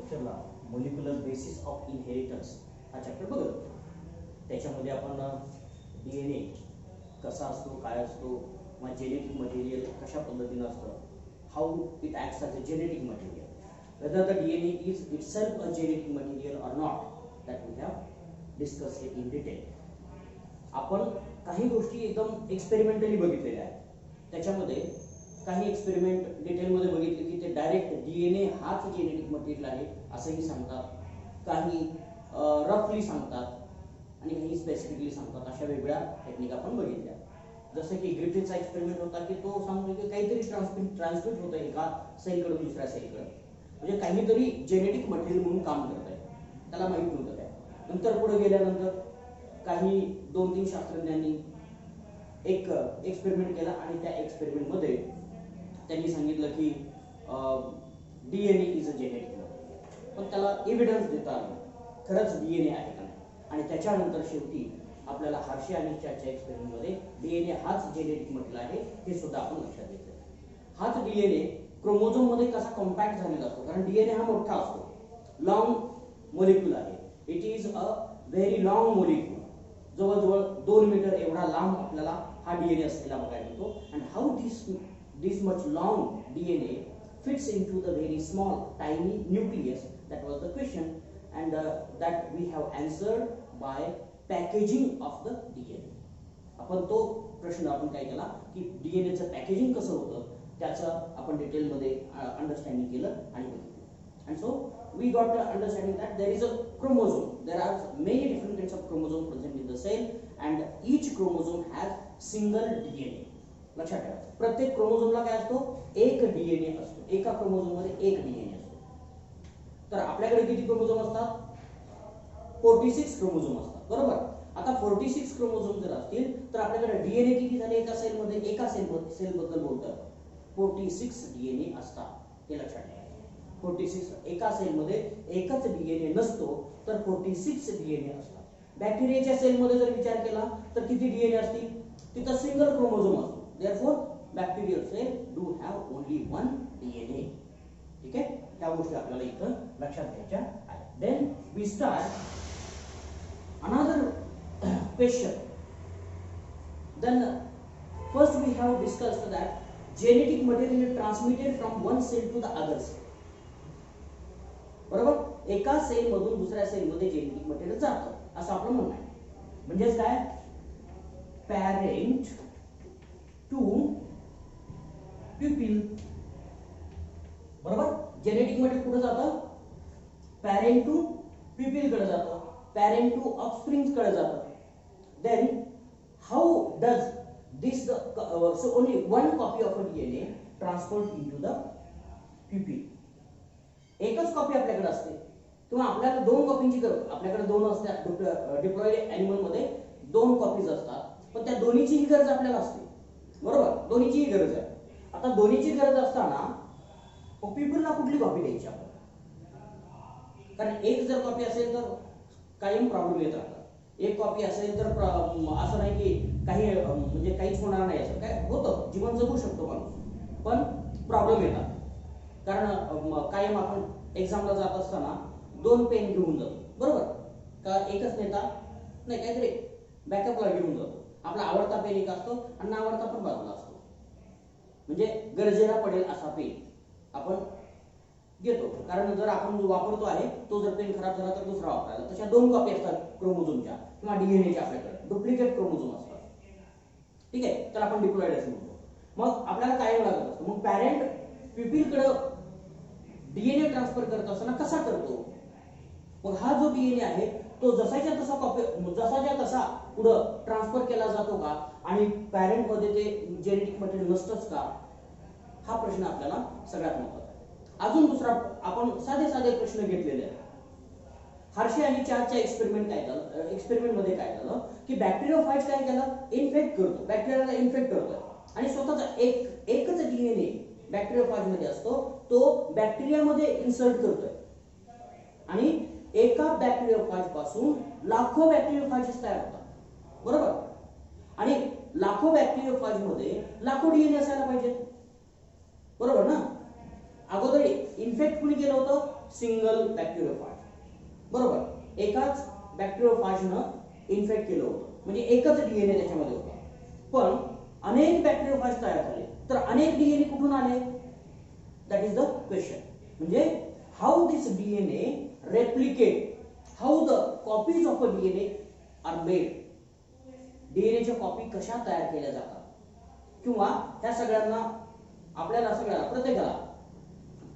लेक्चरला molecular basis of inheritance हा chapter बघत होतो. त्याच्यामध्ये आपण DNA कसा असतो, काय असतो, किंवा जेनेटिक मटेरियल कशा पद्धतीनं असतं, how it acts as a genetic material, whether the DNA is itself a genetic material or not, that we have discussed it in detail. आपण काही गोष्टी एकदम एक्सपेरिमेंटली बघितलेल्या आहेत. त्याच्यामध्ये काही एक्सपेरिमेंट डिटेलमध्ये बघितले की ते डायरेक्ट DNA हाच जेनेटिक मटेरियल आहे असंही सांगतात, काही रफली सांगतात आणि काही स्पेसिफिकली सांगतात. अशा वेगळ्या टेक्निक आपण बघितल्या. जसं की ग्रिफिथचा एक्सपेरिमेंट होता की तो सांगतो की काहीतरी ट्रान्समिट होतं एका सेलकडून दुसऱ्या सेलकडे, म्हणजे काहीतरी जेनेटिक मटेरियल म्हणून काम करत आहे, त्याला माहीत नव्हतं काय. नंतर पुढे गेल्यानंतर काही 2-3 शास्त्रज्ञांनी एक एक्सपेरिमेंट केला आणि त्या एक्सपेरिमेंटमध्ये त्यांनी सांगितलं की DNA is a genetic material, पण त्याला एव्हिडन्स देता आलं खरंच DNA आहे का नाही. आणि त्याच्यानंतर शेवटी आपल्याला हार्शे आणि चॅटच्या एक्सपेरिमेंटमध्ये DNA हाच जेनेटिक मटेरियल आहे हे सुद्धा आपण लक्षात घेतलं. हाच DNA क्रोमोझोम मध्ये कसा कॉम्पॅक्ट झालेला असतो, कारण DNA हा मोठा असतो, लॉंग मोलिक्यूल आहे. It is a very long molecule, जवळजवळ 2 मीटर एवढा लांब आपल्याला हा DNA असलेला बघायला मिळतो. And how this much long DNA fits into the very small tiny nucleus, that was the question, and that we have answered by packaging of the DNA. आपण तो प्रश्न आपण काय केला की DNA चं पॅकेजिंग कसं होतं त्याचं आपण डिटेलमध्ये अंडरस्टँडिंग केलं आणि बघितलं. And so we got the understanding that there is a chromosome. There are many different kinds of chromosome present in the cell, and each chromosome has single DNA. लक्षात ठेवा, प्रत्येक क्रोमोझोमला काय असतो, एक DNA असतो. एका क्रोमोझोम मध्ये एक DNA असतो. तर आपल्याकडे किती क्रोमोझोम असतात, 46 क्रोमोझोम असतात, बरोबर. आता 46 क्रोमोझोम जर असतील तर आपल्याकडे DNA किती झाले एका सेलमध्ये, एका सेल बद्दल बोलतात 46 DNA असतात, हे लक्षात ठेवा. 46 एका सेलमध्ये एकच DNA नसतो तर 46 DNA असतात. बॅक्टेरियाच्या सेलमध्ये जर विचार केला तर किती DNA असतील, तिथं सिंगल क्रोमोझोम असतो. therefore bacterial cell do have only one DNA. ठीक आहे, त्या गोष्टी आपल्याला इथं लक्षात घ्यायच्या आहेत. then we start another question. then first we have discussed that genetic material is transmitted from one cell to the other cell. बरोबर, एका सेल मधून दुसऱ्या सेल मध्ये जेनेटिक मटेरियल जातं असं आपलं म्हणणं आहे. म्हणजेच काय, पॅरेंट टू प्युपिल. बरोबर, जेनेटिक मटेरियल कुठे जातं, पॅरेंट टू प्युपिल कडे जातं, पॅरेंट टू ऑफस्प्रिंग कडे जातं. Then how does this so only one copy of a DNA transferred into the pupil. एकच कॉपी आपल्याकडे असते किंवा आपल्याला 2 कॉपींची गरज, आपल्याकडे 2 असतात. डिप्लॉइड ॲनिमल मध्ये 2 कॉपीज असतात, पण त्या दोन्हीचीही गरज आपल्याला असते, बरोबर. दोन्हीचीही गरज आहे. आता दोन्हीची गरज असताना पीपलला कुठली कॉपी द्यायची आपण, कारण एक जर कॉपी असेल तर कायम प्रॉब्लेम येत राहतात. एक कॉपी असेल तर असं नाही की काही म्हणजे काहीच होणार नाही, असं काय होतं, जीवन जगू शकतो माणूस, पण प्रॉब्लेम येतात. कारण कायम आपण एक्झामला जात असताना 2 पेन घेऊन जातो, बरोबर का, एकच नेता नाही, काहीतरी बॅकअपला घेऊन जातो. आपला आवडता पेन एक असतो आणि नावडता पण बाजूला असतो, म्हणजे गरजेला पडेल असा पेन आपण घेतो. कारण जर आपण जो वापरतो आहे तो जर पेन खराब झाला तर दुसरा वापरायला. तशा 2 कॉपी असतात क्रोमोझोमच्या किंवा DNAच्या, आपल्याकडे डुप्लिकेट क्रोमोझोम असतात. ठीक आहे, त्याला आपण डिप्लॉइड असं म्हणतो. मग आपल्याला काय लागत असतं, मग पॅरेंट प्युपिलकडे DNA ट्रान्सफर करत असताना कसा करतो, मग हा जो DNA आहे तो जसाच्या तसा कॉपी, जसाच्या तसा पुढे ट्रान्सफर केला जातो का, आणि पॅरेंट मध्ये ते जेनेटिक मटेरियल नसतंच का, हा प्रश्न आपल्याला सगळ्यात महत्त्वाचा आहे. अजून दुसरा आपण साधे प्रश्न घेतलेले आहेत. हार्शे आणि चॅटच्या एक्सपेरिमेंट मध्ये काय झालं की बॅक्टेरियोफाज काय केलं, इन्फेक्ट करतो, बॅक्टेरियाला इन्फेक्ट करतोय आणि स्वतःचा एकच DNA बॅक्टेरियोफाज मध्ये असतो, तो बॅक्टेरियामध्ये इन्सर्ट करतोय आणि एका बॅक्टेरियोफाज पासून लाखो बॅक्टेरियोफाजेस तयार होतात, बरोबर. आणि लाखो बॅक्टेरियोफाज मध्ये लाखो DNA असायला पाहिजेत, बरोबर ना. अगोदर इन्फेक्ट कुणी केलं होतं, सिंगल बॅक्टेरियोफाज, बरोबर, एकाच बॅक्टेरियोफाजनं इन्फेक्ट केलं होतं, म्हणजे एकच डीएनए त्याच्यामध्ये होता. पण अनेक बॅक्टेरियोफाज तयार झाले, तर अनेक डीएनए कुठून आले? That is the question. म्हणजे how this DNA replicate, how the copies of a DNA are made. डीएनएच्या कॉपी कशा तयार केल्या जातात, किंवा त्या सगळ्यांना आपल्याला सगळ्याला प्रत्येकाला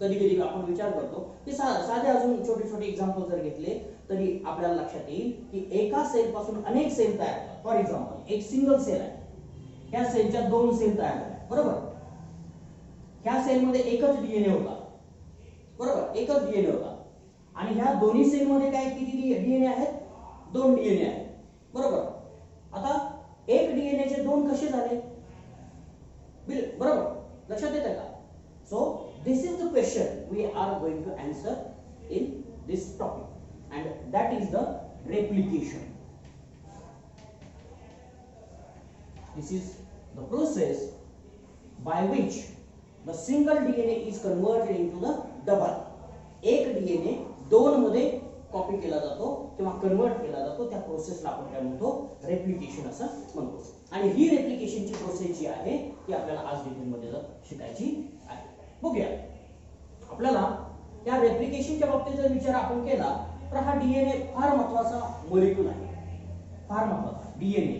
कधी कधी आपण विचार करतो की साधे अजून छोटे छोटे एक्झाम्पल जर घेतले तरी आपल्याला लक्षात येईल की एका सेल पासून अनेक सेल तयार होतात. फॉर एक्झाम्पल एक सिंगल सेल आहे, ह्या सेलच्या 2 सेल तयार झाल्या, बरोबर. ह्या सेलमध्ये एकच डीएनए होता, बरोबर, एकच डीएनए होता. आणि ह्या दोन्ही सेलमध्ये काय किती डीएनए आहेत? 2 डीएनए आहेत, बरोबर. आता एक डीएनए चे 2 कसे झाले? बरोबर, लक्षात येतं का? So this is the question we are going to answer in this topic, and that is the replication. This is the process by which the single DNA is converted into the double. एक DNA 2 मध्ये copy केला जातो किंवा convert केला जातो, त्या प्रोसेसला आपण काय म्हणतो? रेप्लिकेशन असं म्हणतो. आणि ही रेप्लिकेशनची प्रोसेस जी आहे ती आपल्याला आज डिटेलमध्ये शिकायची आहे. बघूया. आपल्याला या रेप्लिकेशनच्या बाबतीत जर विचार आपण केला तर हा डीएनए फार महत्वाचा मॉलिक्यूल आहे, फार महत्वाचा डीएनए.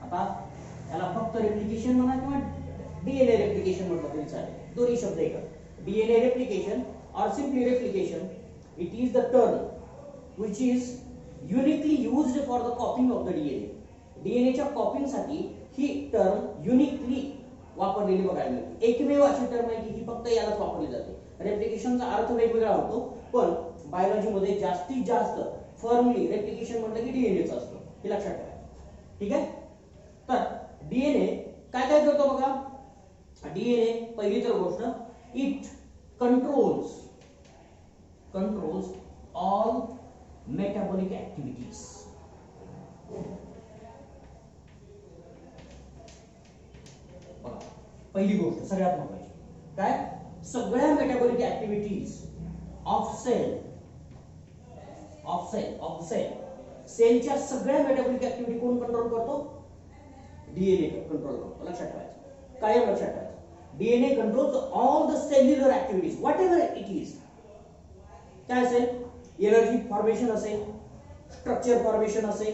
आता याला फक्त रेप्लिकेशन म्हणा किंवा डीएनए रेप्लिकेशन म्हटलं तरी चालेल, दोन्ही शब्द एकच. DNA replication or simply replication, it is the term which is uniquely used for the copying of the DNA. DNA च्या कॉपिंग साठी ही टर्म युनिकली वापरलेली बघायला मिळते. एकमेव अशी टर्म आहे की ही फक्त यालाच वापरली जाते. रेप्लिकेशनचा अर्थ वेगवेगळा होतो, पण बायोलॉजी मध्ये जास्तीत जास्त फॉर्मली रेप्लिकेशन म्हटलं की डीएनएच असतं, हे लक्षात ठेवा. ठीक आहे. तर डीएनए काय काय करतो बघा. डीएनए पहिली तर गोष्ट, it controls all metabolic activities. बघा, पहिली गोष्ट सगळ्यात महत्त्वाची काय? सगळ्या मेटाबॉलिक ऍक्टिव्हिटीज ऑफ सेल सेलच्या सगळ्या मेटाबॉलिक ऍक्टिव्हिटी कोण कंट्रोल करतो? डीएनए कंट्रोल करतो. लक्षात ठेवायचं, कायम लक्षात ठेवायचं. DNA controls all the cellular activities, whatever it is. काय असेल? एनर्जी फॉर्मेशन असेल, स्ट्रक्चर फॉर्मेशन असेल,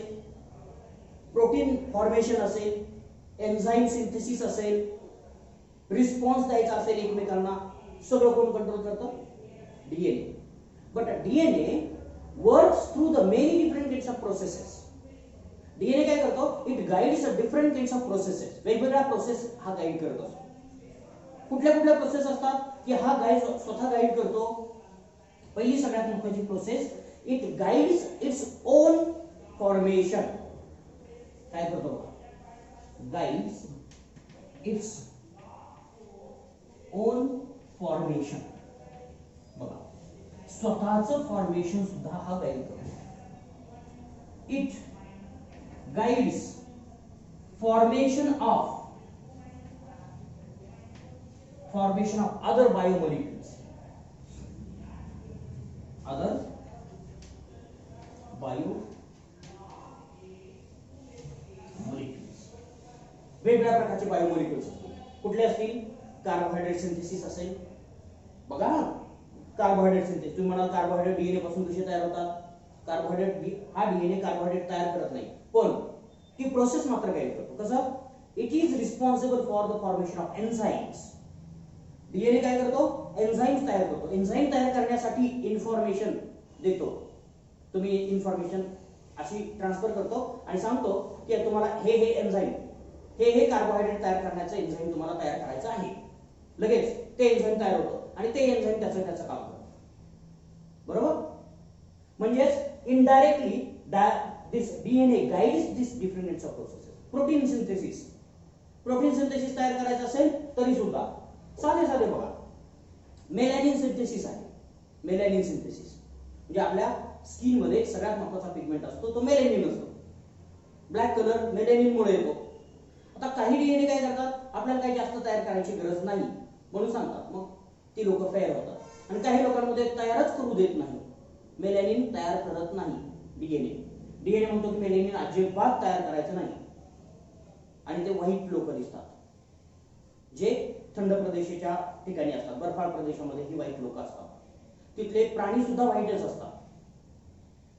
प्रोटीन फॉर्मेशन असेल, एन्झाईम सिंथेसिस असेल, रिस्पॉन्स द्यायचा असेल एकमेकांना, सगळं कोण कंट्रोल करतं? DNA. But DNA works through the many different kinds of processes. DNA काय करतो? It guides different kinds of processes. वेगवेगळ्या प्रोसेस हा गाइड करत असतो. कुठल्या कुठल्या प्रोसेस असतात की हा स्वतः गाइड करतो? पहिली सगळ्यात महत्त्वाची process, it guides its own formation. काय करतो? Guides its own formation. बघा, स्वतःचं फॉर्मेशन सुद्धा हा गाइड करतो. It guides formation of other biomolecules. Other biomolecules. वेगवेगळ्या प्रकारचे बायोमोलिक्युल्स कुठले असतील? कार्बोहायड्रेट सिंथेसिस असेल. बघा, कार्बोहायड्रेट सिंथेसिस. तुम्ही म्हणाल कार्बोहायड्रेट डीएनए पासून कसे तयार होतात? कार्बोहायड्रेट हा डीएनए कार्बोहायड्रेट तयार करत नाही, पण ती प्रोसेस मात्र गाईड करतो. कसं? It is responsible for the formation of enzymes. DNA काय करतो? एन्झाईम्स तयार करतो. एन्झाईम तयार करण्यासाठी इन्फॉर्मेशन देतो. तुम्ही इन्फॉर्मेशन अशी ट्रान्सफर करतो आणि सांगतो की तुम्हाला हे एन्झाईम हे कार्बोहायड्रेट तयार करण्याचं एन्झाईम तुम्हाला तयार करायचं आहे. लगेच ते एन्झाईम तयार होतं आणि ते एन्झाईम त्याचं काम करतं. बरोबर? म्हणजेच indirectly this DNA guides this different kinds of processes. Protein synthesis तयार करायचं असेल तरी सुद्धा साधे बघा, मेलॅनिन सिंथेसिस आहे. मेलॅनिन सिंथेसिस म्हणजे आपल्या स्किन मध्ये सगळ्यात महत्त्वाचा पिगमेंट असतो तो मेलॅनिन असतो. ब्लॅक कलर मेलॅनिन मुळे येतो. आता काही डीएनए काय करतात? आपल्याला काही जास्त तयार करायची गरज नाही म्हणून सांगतात, मग ती लोक फेअर होतात. आणि काही लोकांमध्ये तयारच करू देत नाही. मेलॅनिन तयार करत नाही डीएनए म्हणतो की मेलॅनिन अजिबात तयार करायचं नाही. आणि ते व्हाईट लोक दिसतात जे थंड प्रदेशाच्या ठिकाणी असतात. बर्फाळ प्रदेशामध्ये ही व्हाईट लोक असतात. तिथले प्राणी सुद्धा व्हाईटच असतात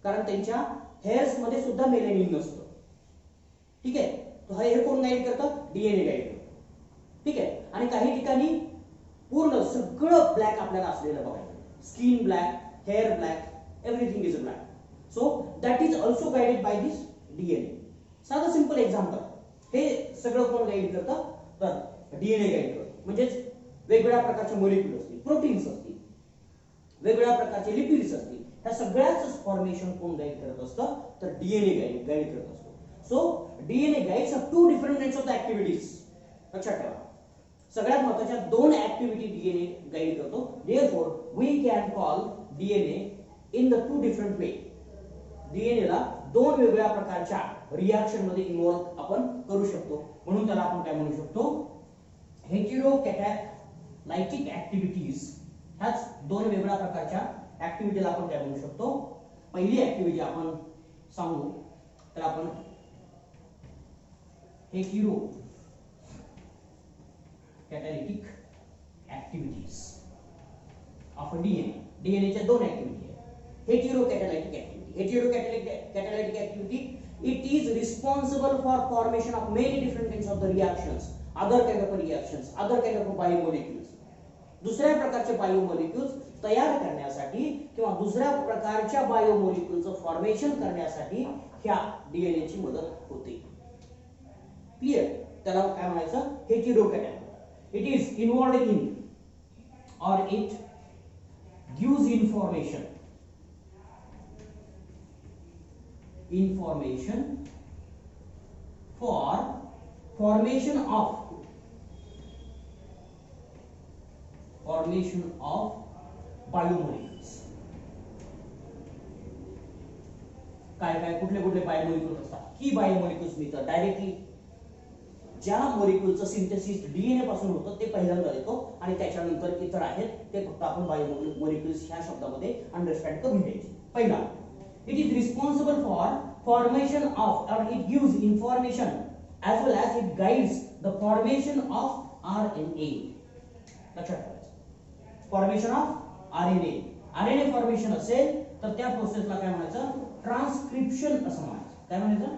कारण त्यांच्या हेअर्स मध्ये सुद्धा मेलॅनिन नसतं. ठीक आहे. तो हे कोण गाईड करतं? डीएनए गाईड करतो. ठीक आहे. आणि काही ठिकाणी पूर्ण सगळं ब्लॅक आपल्याला असलेलं बघायचं. Skin black, hair black, everything is black. So that is also guided by this DNA. साधं सिंपल एक्झाम्पल. हे सगळं कोण गाईड करतं? तर डीएनए गाईड करतो. म्हणजेच वेगवेगळ्या प्रकारचे मॉलिक्यूल असतील, प्रोटीन्स असतील, वेगवेगळ्या प्रकारचे लिपिड्स असतील, ह्या सगळ्याच फॉर्मेशन कोण गाईड करत असतं? तर डीएनए गाईड करत असतो. So DNA guides up to different kinds of the activities. लक्षात ठेवा. सगळ्यात महत्त्वाच्या दोन ऍक्टिव्हिटी डीएनए गाईड करतो. Therefore we can call DNA in the two different way. DNA ला दोन वेगवेगळ्या प्रकारच्या रिएक्शन मध्ये इन्व्हॉल्व आपण करू शकतो. म्हणून त्याला आपण काय म्हणू शकतो? हेटेरोकॅटॅलायटिक ऍक्टिव्हिटीज. ह्याच दोन वेगवेगळ्या प्रकारच्या ऍक्टिव्हिटीला आपण काय म्हणू शकतो? पहिली ऍक्टिव्हिटी आपण सांगू तर आपण heterocatalytic activities of DNA. DNA च्या दोन ऍक्टिव्हिटी आहेत. Heterocatalytic activity. Heterocatalytic activity it is responsible for formation of many different kinds of the reactions, other kind of reactions, other kind of biomolecules. दुसऱ्या प्रकारचे biomolecules तयार करण्यासाठी किंवा दुसऱ्या प्रकारच्या बायोमॉलिक्युलचं फॉर्मेशन करण्यासाठी ह्या डीएनए ची मदत होते. क्लियर? त्याला काय म्हणायचं? हेटेरोकॅटॅलिटिक. इट इज इन्व्हॉल्वड इन और it gives information for formation of biomolecules. काय कुठले बायोमॉलिक्युल्स असतात? की बायोमॉलिक्युल्स मिळतात डायरेक्टली ज्या मॉलिक्युलचं सिंथेसिस डीएनए पासून होतं ते पहिल्यांदा येतो आणि त्याच्यानंतर इतर आहेत ते फक्त आपण बायोमॉलिक्युल्स ह्या शब्दामध्ये अंडरस्टँड करून घ्यायचे. पहिला, it is responsible for formation of or it gives information as well as it guides the formation of RNA. लक्षात ठेवायचं. फॉर्मेशन ऑफ आरएनए फॉर्मेशन असेल तर त्या प्रोसेसला काय म्हणायचं? ट्रान्सक्रिप्शन असं म्हणायचं. काय म्हणायचं?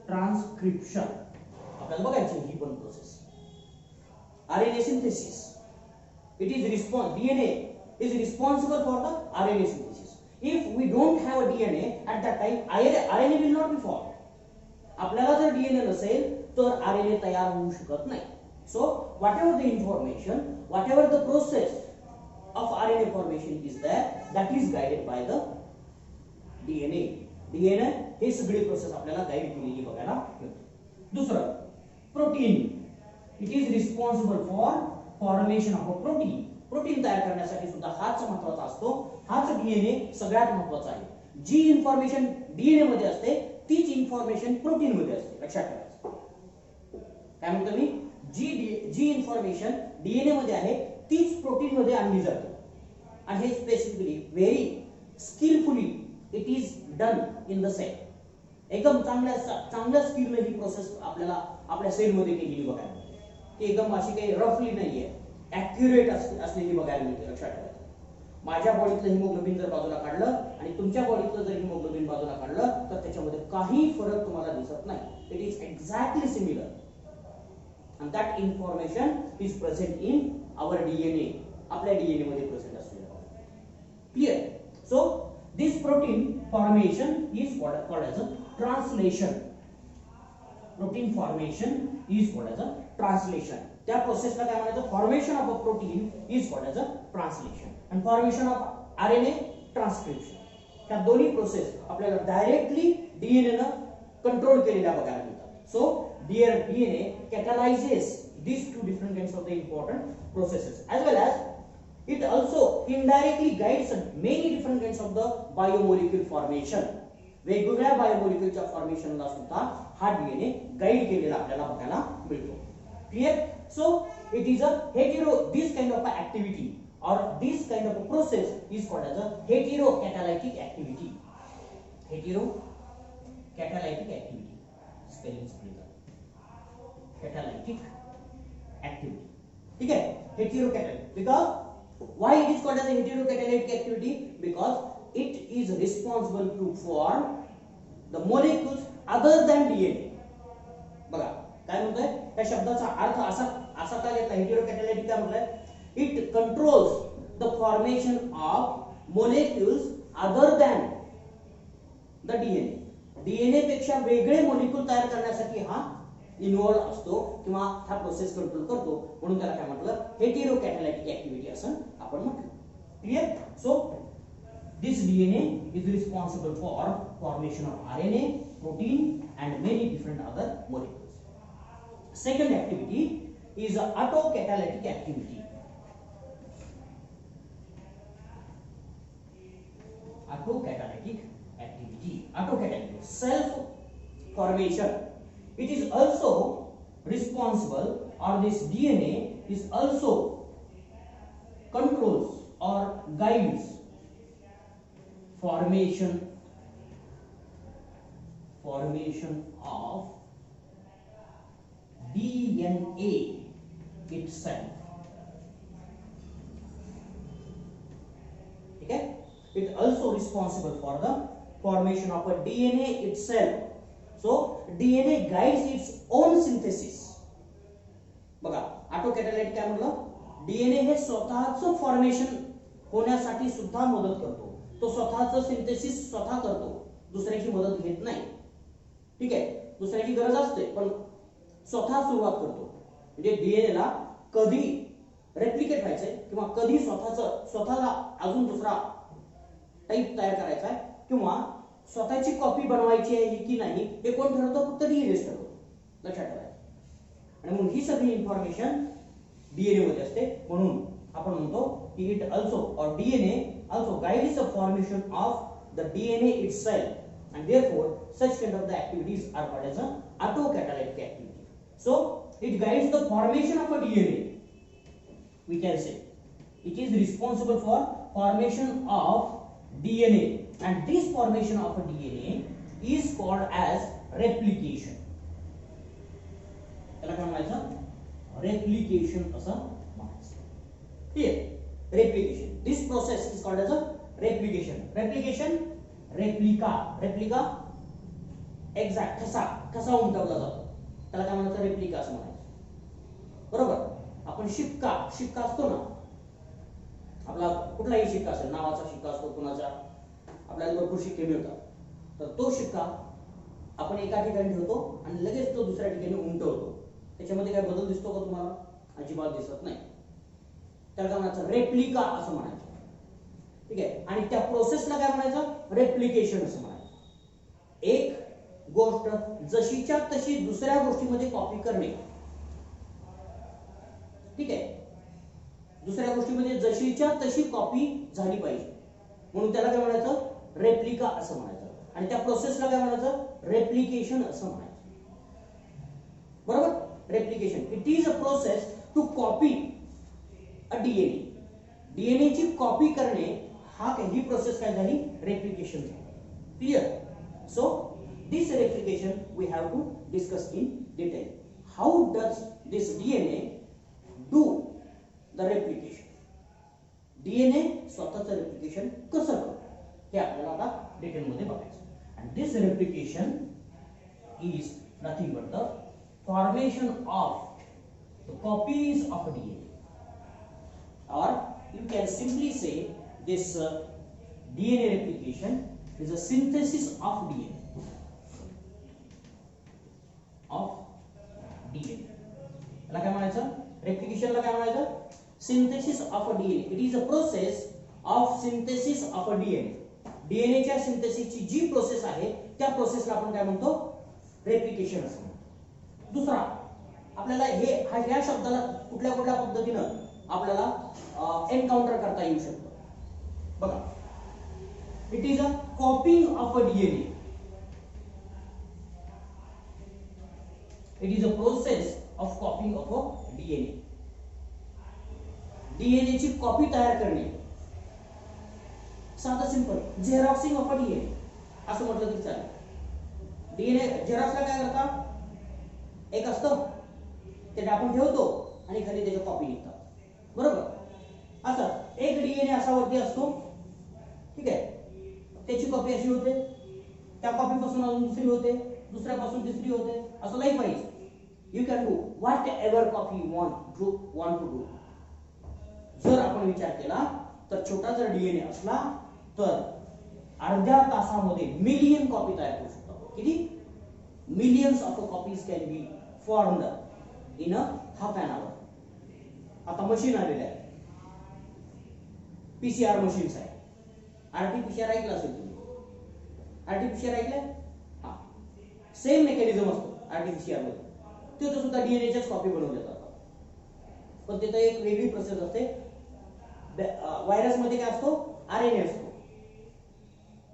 ट्रान्सक्रिप्शन. आपल्याला बघायची ही पण process. RNA synthesis. It is DNA is responsible for the RNA synthesis. If we don't have a DNA at that time, RNA will not be formed. आपल्याला जर डीएनए नसेल तर आरएनए तयार होऊ शकत नाही. So whatever the information, whatever the process of RNA formation is there, that is guided by the DNA. DNA हे सगळी प्रोसेस आपल्याला गाईड केलेली बघायला मिळते. दुसरं, protein. It is responsible for formation of a protein. Protein तयार करण्यासाठी सुद्धा हाच महत्त्वाचा असतो. हाच डीएनए सगळ्यात महत्त्वाचा आहे. जी इन्फॉर्मेशन डीएनए मध्ये असते तीच इन्फॉर्मेशन प्रोटीन मध्ये असते. लक्षात ठेवायचं. काय म्हणतो मी? जी इन्फॉर्मेशन डीएनए मध्ये आहे तीच प्रोटीन मध्ये आणली जाते. आणि हे specifically very skilfully it is done in the cell. एकदम चांगल्या स्किलने ही प्रोसेस आपल्याला आपल्या सेल मध्ये केलेली बघायला मिळते. ती एकदम अशी काही रफली नाहीये, ऍक्युरेट असलेली बघायला मिळते. लक्षात ठेवायचं. माझ्या बॉडीतलं हिमोग्लोबिन जर बाजूला काढलं आणि तुमच्या बॉडीतलं जर हिमोग्लोबिन बाजूला काढलं तर त्याच्यामध्ये काही फरक तुम्हाला दिसत नाही. It is exactly similar and that information is present in our DNA. आपल्या डीएनए मध्ये प्रेझेंट असलेलं. Clear? So this protein formation is called as a translation. Protein formation is called as a translation. त्या प्रोसेसला काय म्हणायचं? Formation of a protein is called as a translation आणि formation of RNA transcription. त्या दोन्ही process आपल्याला directly DNA न control केलेल्या बघायला मिळतात. So DNA catalyzes these two different kinds of the important processes, as well as it also indirectly guides many different kinds of the biomolecule formation. वेगवेगळ्या बायोमॉलिक्यूलच्या फॉर्मेशनला सुद्धा हा डीएनए गाईड केलेला आपल्याला बघायला मिळतो. Clear? So it is a this kind of activity or this kind of a process is called as a heterocatalytic activity. Heterocatalytic activity. Spelling catalytic activity. ठीक है? Heterocatalytic. Because why it is called as a heterocatalytic activity? Because it is responsible to form the molecules other than DNA. बघा काय म्हणतोय त्या शब्दाचा अर्थ असा का घेतला हेटेरोकॅटॅलिटिक काय म्हटलंय it controls the formation of molecules other than the DNA DNA पेक्षा वेगळे मोलेक्युल तयार करण्यासाठी हा इन्व्हॉल्व असतो किंवा हा प्रोसेस कंट्रोल करतो म्हणून त्याला काय म्हटलं हेटेरोकॅटॅलिटिक ऍक्टिव्हिटी असं आपण म्हटलं clear so this DNA is responsible for formation of RNA protein and many different other molecules. Second activity is autocatalytic activity. Autocatalytic self formation. It is also responsible, or this DNA is also controls or guides formation of DNA itself. Okay, it also responsible for the formation of a DNA itself. So DNA guides its own synthesis. बघा ऑटोकॅटॅलाइट काय म्हटलं DNA हे स्वतःच formation होण्यासाठी सुद्धा मदत करतो तो स्वतःचं सिंथेसिस स्वतः करतो दुसऱ्याची मदत घेत नाही ठीक आहे दुसऱ्याची गरज असते पण स्वतः सुरुवात करतो म्हणजे डीएनए ला कधी रेप्लिकेट व्हायचंय किंवा कधी स्वतःला अजून दुसरा टाइप तयार करायचा आहे किंवा स्वतःची कॉपी बनवायची आहे की नाही हे कोण ठरवतो फक्त डीएनए ठरवतो लक्षात ठेवा आणि म्हणून ही सगळी इन्फॉर्मेशन डीएनए मध्ये असते म्हणून आपण म्हणतो की इट ऑल्सो और DNA also guides the formation of the DNA itself and therefore such kind of the activities are called as a autocatalytic activity. So it guides the formation of a DNA. We can say it is responsible for formation of DNA and this formation of a DNA is called as replication. त्याला काय म्हणायचं replication असं म्हणायचं clear replication this process is called as a replication replica exact कसा उमटवला जातो त्याला काय म्हणायचं रेप्लिका असं म्हणायचं बरोबर आपण शिक्का असतो ना आपला कुठलाही शिक्का असेल नावाचा शिक्का असतो कुणाचा आपल्याला भरपूर शिक्के मिळतात तर तो शिक्का आपण एका ठिकाणी ठेवतो आणि लगेच तो दुसऱ्या ठिकाणी उमटवतो त्याच्यामध्ये काय बदल दिसतो का तुम्हाला अजिबात दिसत नाही त्याला काय म्हणायचं रेप्लिका असं म्हणायचं ठीक आहे आणि त्या प्रोसेसला काय म्हणायचं रेप्लिकेशन असं म्हणायचं एक गोष्ट जशीच्या तशी दुसऱ्या गोष्टीमध्ये कॉपी करणे ठीक आहे दुसऱ्या गोष्टीमध्ये जशीच्या तशी कॉपी झाली पाहिजे म्हणून त्याला काय म्हणायचं रेप्लिका असं म्हणायचं आणि त्या प्रोसेसला काय म्हणायचं रेप्लिकेशन असं म्हणायचं बरोबर replication it is a process to copy a DNA ची कॉपी करणे हा ही प्रोसेस काय झाली replication clear so this replication we have to discuss in detail how does this DNA do the replication DNA स्वतःचं रेप्लिकेशन कसं करतो हे आपल्याला आता डिटेल मध्ये बघायचं and this replication is nothing but the formation of the copies of DNA or you can simply say this DNA replication is a synthesis of DNA याला काय म्हणायचं रेप्लिकेशनला काय म्हणायचं synthesis of a DNA it is a process of synthesis of a DNA DNA च्या सिंथेसिसची जी process आहे त्या प्रोसेसला आपण काय म्हणतो रेप्लिकेशन असं म्हणतो दुसरा आपल्याला ह्या शब्दाला कुठल्या पद्धतीनं आपल्याला एन्काउंटर करता येऊ शकतो बघा it is a कॉपिंग of a DNA it is a process of कॉपिंग of a DNA. DNA ची कॉपी तयार करणे, साधं सिंपल, झेरॉक्सिंग ऑफ अ डीएनए असं म्हटलं तरी चालेल. डीएनए झेरॉक्सला काय करतात, एक असतं ते आपण ठेवतो आणि खाली त्याच्या कॉपी निघतात, बरोबर. असं एक डीएनए असा वरती असतो, ठीक आहे, त्याची कॉपी अशी होते, त्या कॉपीपासून अजून दुसरी होते, दुसऱ्यापासून तिसरी होते, असं likewise you can do whatever copy you want to do. जर आपण विचार केला तर छोटा जर डीएनए असला तर अर्ध्या तासामध्ये मिलियन कॉपी तयार करू शकतो. किती? Millions of copies can be formed in a half an hour. आता मशीन आलेले आहे, पीसीआर मशीन्स आहे. आरटीपीसीआर ऐकलं असेल तुम्ही, आरटीपीसीआर ऐकलंय? हा, सेम मेकॅनिझम असतो आरटीपीसीआर मध्ये. तिथं सुद्धा डीएनएच्याच कॉपी बनवल्या जातात, पण तिथं एक वेगळी प्रोसेस असते. व्हायरस मध्ये काय असतो? आरएनए असतो.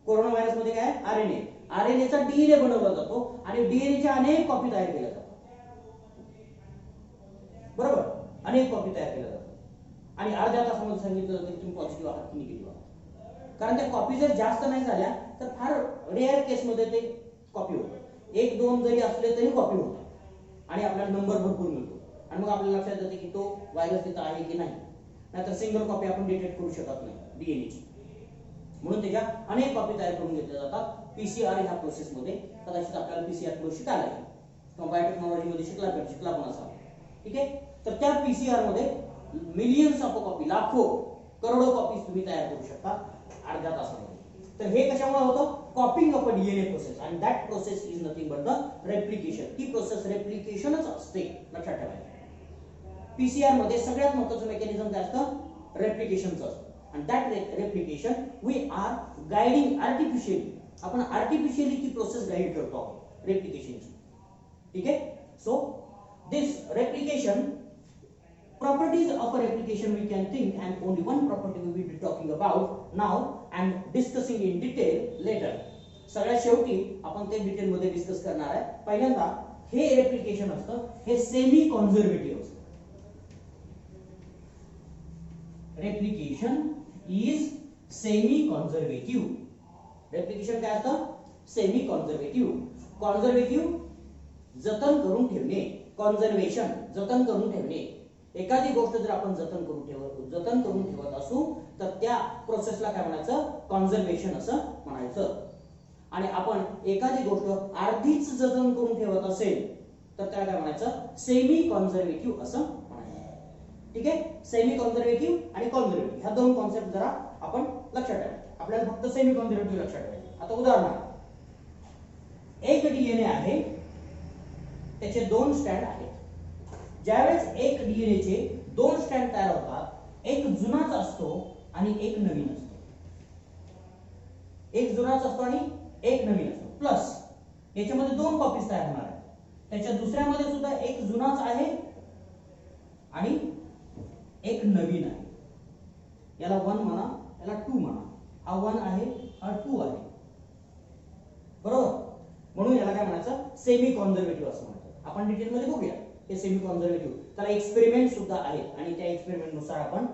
कोरोना व्हायरस मध्ये काय? आरएनए. आरएनएचा डीएनए बनवला जातो आणि डीएनएच्या अनेक कॉपी तयार केल्या जातात, बरोबर. अनेक कॉपी तयार केल्या जातात आणि अर्ध्या तासामध्ये सांगितलं जातं की तुम्ही पॉझिटिव्ह आहात की निगेटिव्ह आहात. कारण त्या कॉपी जर जास्त नाही झाल्या तर फार रेअर केसमध्ये ते कॉपी होतं. एक दोन जरी असले तरी कॉपी होतात आणि आपल्याला नंबर भरपूर मिळतो आणि मग आपल्याला लक्षात येतं की तो व्हायरस तिथं आहे की नाही. नाहीतर सिंगल कॉपी आपण डिटेक्ट करू शकत नाही डीएनएची, म्हणून त्याच्या अनेक कॉपी तयार करून घेतल्या जातात. पीसीआर ह्या प्रोसेसमध्ये कदाचित आपल्याला पीसीआर प्रोसेस शिकायला लागेल किंवा बायोटेक्नॉलॉजीमध्ये शिकला पण असावा, ठीक आहे. तर त्या पीसीआर मध्ये मिलियन्स ऑफ कॉपी, लाखो करोडो कॉपीज तुम्ही तयार करू शकता अर्ध्या तासामध्ये. तर हे कशामुळे होतं? Copying of a DNA process, आणि that process is nothing but the replication. ती प्रोसेस रेप्लिकेशनच असते, लक्षात ठेवायचं. पीसीआर मध्ये सगळ्यात महत्त्वाचं मेकॅनिझम काय असतं? रेप्लिकेशनचं असतं. आणि that replication we are guiding artificially. आपण आर्टिफिशियली ती प्रोसेस गाइड करतो आहोत रेप्लिकेशनची, ठीक आहे. So this replication, properties of a replication we can think, and only one property we will be talking about now and discussing in detail later. सगळ्यात शेवटी आपण ते डिटेल मध्ये डिस्कस करणार आहे. पहिल्यांदा हे रेप्लिकेशन असतं, हे सेमी कॉन्झर्वेटिव्ह असतं. Replication is semi conservative. Replication काय असतं? Semi conservative. कॉन्झर्वेटिव्ह जतन करून ठेवणे, कॉन्झर्वेशन जतन करून ठेवणे. एखादी गोष्ट जर आपण जतन करून ठेवत असू तर त्या प्रोसेसला काय म्हणायचं? कॉन्झर्वेशन असं म्हणायचं. आणि आपण एखादी गोष्ट अर्धीच जतन करून ठेवत असेल तर त्याला काय म्हणायचं? सेमी कॉन्झर्वेटिव्ह असं म्हणायचं, ठीक आहे. सेमी कॉन्झर्वेटिव्ह आणि कॉन्झर्वेटिव्ह ह्या दोन कॉन्सेप्ट जरा आपण लक्षात ठेवायचे. आपल्याला फक्त सेमी कॉन्झर्वेटिव्ह लक्षात ठेवायचे. आता उदाहरणार्थ, एक डीएनए आहे, त्याचे दोन स्ट्रँड आहेत. ज्यावेळेस एक डीएनए चे दोन स्ट्रँड तयार होतात, एक जुनाच असतो आणि एक नवीन असतो. एक जुनाच असतो आणि एक नवीन असतो. प्लस याच्यामध्ये दोन कॉपीज तयार होणार आहेत. त्याच्या दुसऱ्यामध्ये सुद्धा एक जुनाच आहे आणि एक नवीन आहे. याला 1 म्हणा, याला 2 म्हणा. हा 1 आहे, हा 2 आहे, बरोबर. म्हणून याला काय म्हणायचं? सेमी कॉन्झर्वेटिव्ह असं म्हणतात. आपण डिटेल मध्ये बघूया हे सेमी कॉन्झर्वेटिव्ह. त्याला एक्सपेरिमेंट सुद्धा आहेत आणि त्या एक्सपेरिमेंट नुसार आपण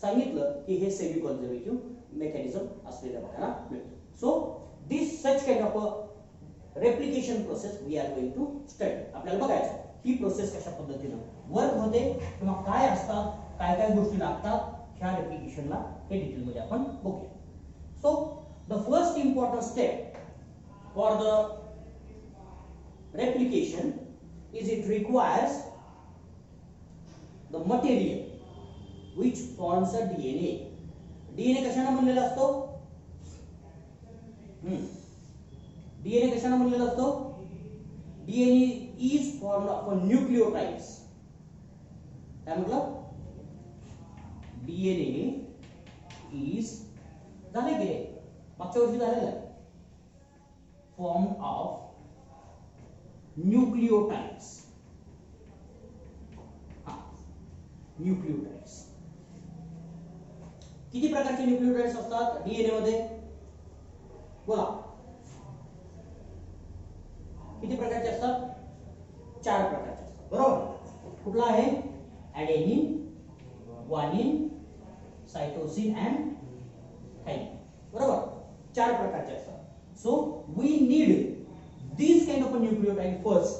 सांगितलं की हे सेमी कॉन्झर्वेटिव्ह मेकॅनिझम असलेल्या बघायला मिळतं. So this such kind of replication process we are going to study. आपल्याला बघायचं ही प्रोसेस कशा पद्धतीने वर्क होते किंवा काय असतात, काय काय गोष्टी लागतात ह्या रेप्लिकेशनला, हे डिटेल मध्ये आपण बघूया. So the first important step for the replication is it requires the material which forms a DNA. DNA कशाने बनलेला असतो? DNA कशाने बनलेला असतो? DNA is formed of a nucleotides. काय म्हटलं? DNA is झाले की रे? मागच्या वर्षी झालेलं आहे. Formed of nucleotides. न्यूक्लियोटाइड्स किती प्रकारचे न्यूक्लियोटाइड्स असतात डीएनए मध्ये? बोला, किती प्रकारचे असतात? 4 प्रकारचे असतात, बरोबर. कुठला आहे? Adenine, guanine, cytosine and thymine. बरोबर, 4 प्रकारचे असतात. So we need these kind of a nucleotide first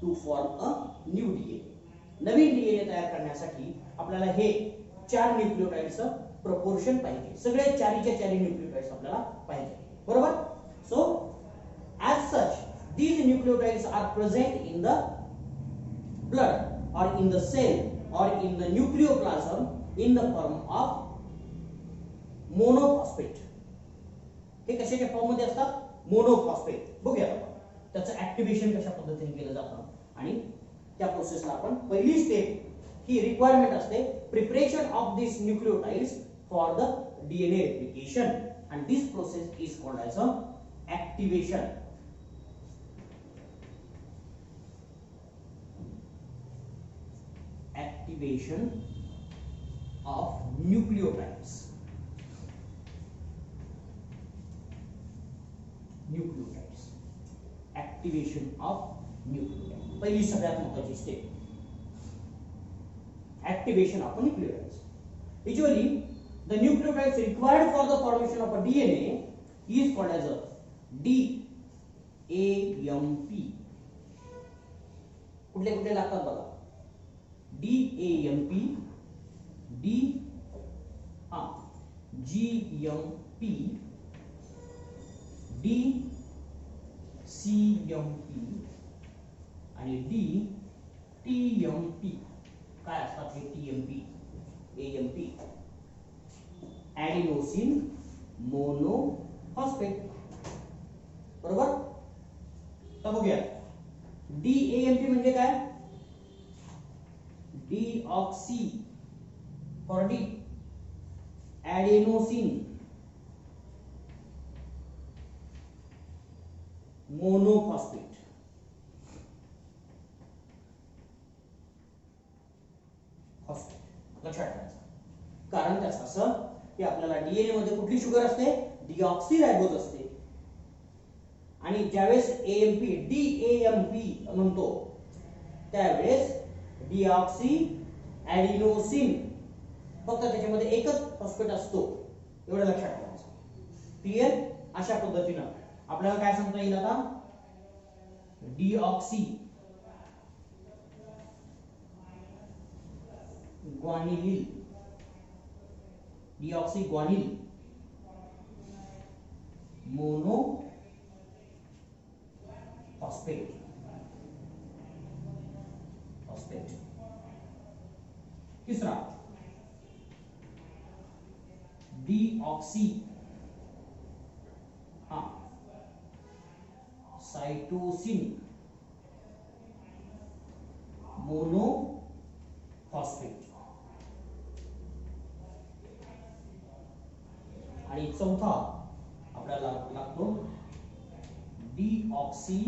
to form a new DNA. Naveen DNA तयार करण्यासाठी आपल्याला हे 4 न्यूक्लियोटाइड्सचं प्रपोर्शन पाहिजे. सगळे 4च्या 4 न्यूक्लियोटाइड्स आपल्याला पाहिजे. बरोबर. So as such these nucleotides are present in the blood or in the cell or in the nucleoplasm in the form of monophosphate. हे कशाच्या फॉर्म मध्ये असतात? मोनोफॉस्फेट. बघूया त्याचं ऍक्टिव्हेशन कशा पद्धतीने केलं जातं आणि त्या प्रोसेसला आपण पहिली स्टेप ही रिक्वायरमेंट असते preparation of this nucleotides for the DNA replication and this process is called as a activation. Activation of nucleotides. Nucleotides. Activation of nucleotides. पहिली सगळ्यात महत्त्वाची step. Activation of nucleotides. Usually, the nucleotides required for the formation of a DNA is called as a DAMP. कुठले कुठले लागतात बघा? DAMP, GMP, DCMP आणि TMP. काय असतात हे TMP, AMP? ॲडिनोसिन मोनोफॉस्फेट. बरोबर. तर बघूया DAMP म्हणजे काय? Deoxy for D, adenosine monophosphate. लक्षात ठेवायचं. कारण त्याचं असं की आपल्याला डीएनए मध्ये कुठली शुगर असते? डीऑक्सीरायबोज असते. आणि ज्यावेळेस AMP DAMP म्हणतो त्यावेळेस डीऑक्सी ॲडिनोसिन फक्त त्याच्यामध्ये एकच फॉस्फेट असतो. एवढं लक्षात ठेवायचं. क्लियर? अशा पद्धतीनं आपल्याला काय सांगता येईल आता? Deoxy guanyline, deoxy guanyl monophosphate. तीसरा डीऑक्सी साइटोसिन मोनोफॉस्फेट. आणि चौथा आपल्याला लागतो deoxy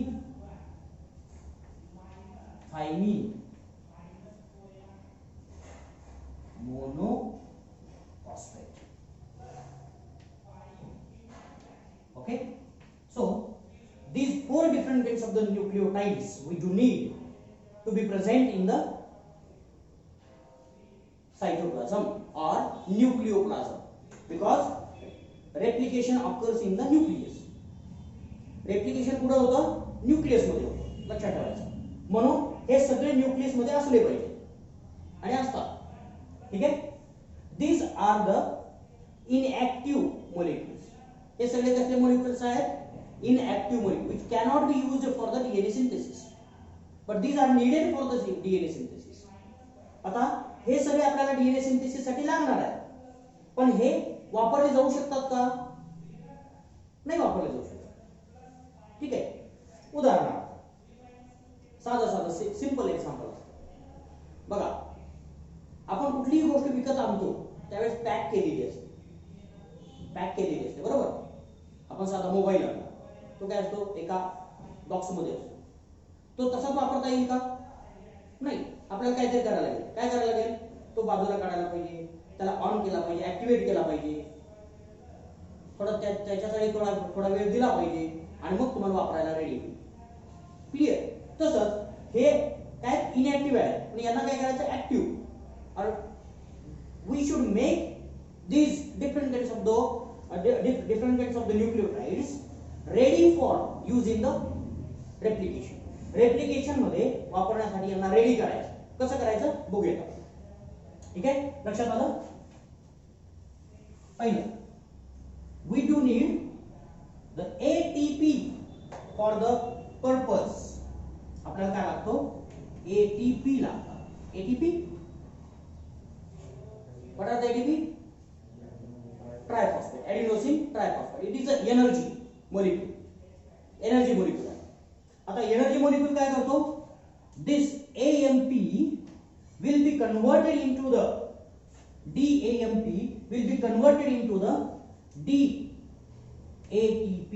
thymine monophosphate. Okay, so these 4 different kinds of the nucleotides we do need to be present in the cytoplasm or nucleoplasm because replication occurs in the nucleus. replication कुठे होतं? Nucleus मध्ये होतं. लक्षात ठेवायचं. म्हणून हे सगळे न्यूक्लियस मध्ये असले पाहिजे आणि असतात. ठीक आहे. these are the inactive molecules. हे सगळे कसले मोलिक्युल्स आहेत? inactive molecules which cannot be used for the DNA synthesis but these are needed for the DNA synthesis. आता हे सगळे आपल्याला DNA सिंथेसिस साठी लागणार आहे. पण हे वापरले जाऊ शकतात का? नाही वापरले जाऊ शकत. ठीक आहे. उदाहरणार्थ साधं सिंपल एक्झाम्पल बघा. आपण कुठलीही गोष्ट विकत आणतो त्यावेळेस पॅक केलेली असते. बरोबर. आपण साधा मोबाईल आणला तो काय असतो? एका बॉक्स मध्ये असतो. तो तसाच वापरता येईल का? नाही. आपल्याला काहीतरी करायला लागेल. काय करायला लागेल? तो बाजूला काढायला पाहिजे, त्याला ऑन केला पाहिजे, ऍक्टिव्हेट केला पाहिजे, त्याच्यासाठी थोडा वेळ दिला पाहिजे आणि मग तुम्हाला वापरायला रेडी होईल. क्लिअर? तसंच हे काय इनएक्टिव्ह आहे, पण यांना काय करायचं ऍक्टिव्ह. और we should make these different kinds of the nucleotides ready for use in the replication. Replication मध्ये वापरण्यासाठी यांना रेडी करायचं. कसं करायचं बघूया. ठीक आहे, लक्षात आलं. पहिलं we do need the ATP for the purpose. आपल्याला काय लागतो ATP लागतं. ATP, what are the ATP? Triphosphate, adenosine triphosphate. It is a energy molecule. Energy molecule. आता energy molecule काय करतो? This AMP will be converted into the DAMP will be converted into the DATP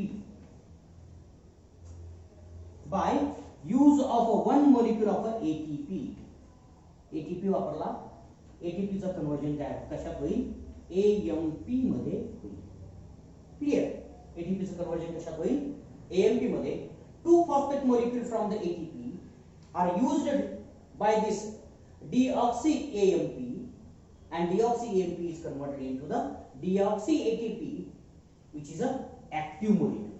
by use of one molecule of a ATP. ATP वापरला. ATP चं conversion काय कशात होईल? AMP मध्ये होईल. क्लियर? ATP चं कन्वर्जन कशात होईल? AMP मध्ये. Two phosphate molecules from the ATP are used by this deoxy AMP, and deoxy AMP is converted into the deoxy ATP, which is a active molecule.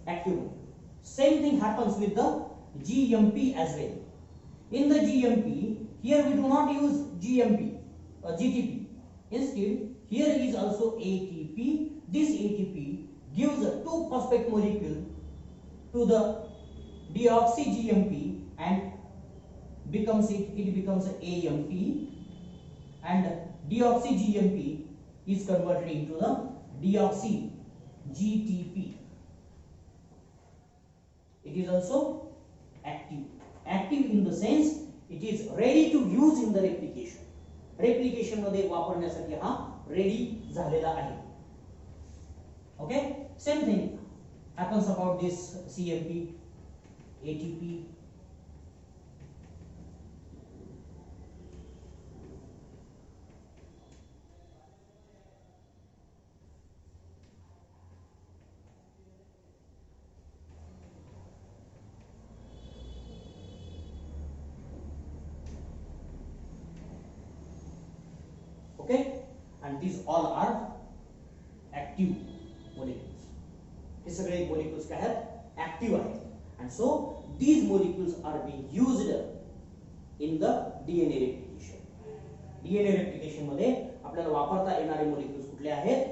Active molecule. Same thing happens with the GMP as well. In the GMP, here we do not use GTP. Instead, here is also ATP. This ATP gives a 2-phosphate molecule to the deoxy GMP and it becomes AMP, and deoxy GMP is converted into the deoxy GTP. It is also active. Active in the sense it is ready to use in the replication. Replication मध्ये वापरण्यासाठी हा ready झालेला आहे. Okay, same thing happens about this CMP, ATP. Okay, and these all are active molecules. हे सगळे molecules काय आहेत? Active आहेत. And so these molecules are being used in the DNA replication. DNA replication मध्ये आपल्याला वापरता येणारे molecules कुठले आहेत?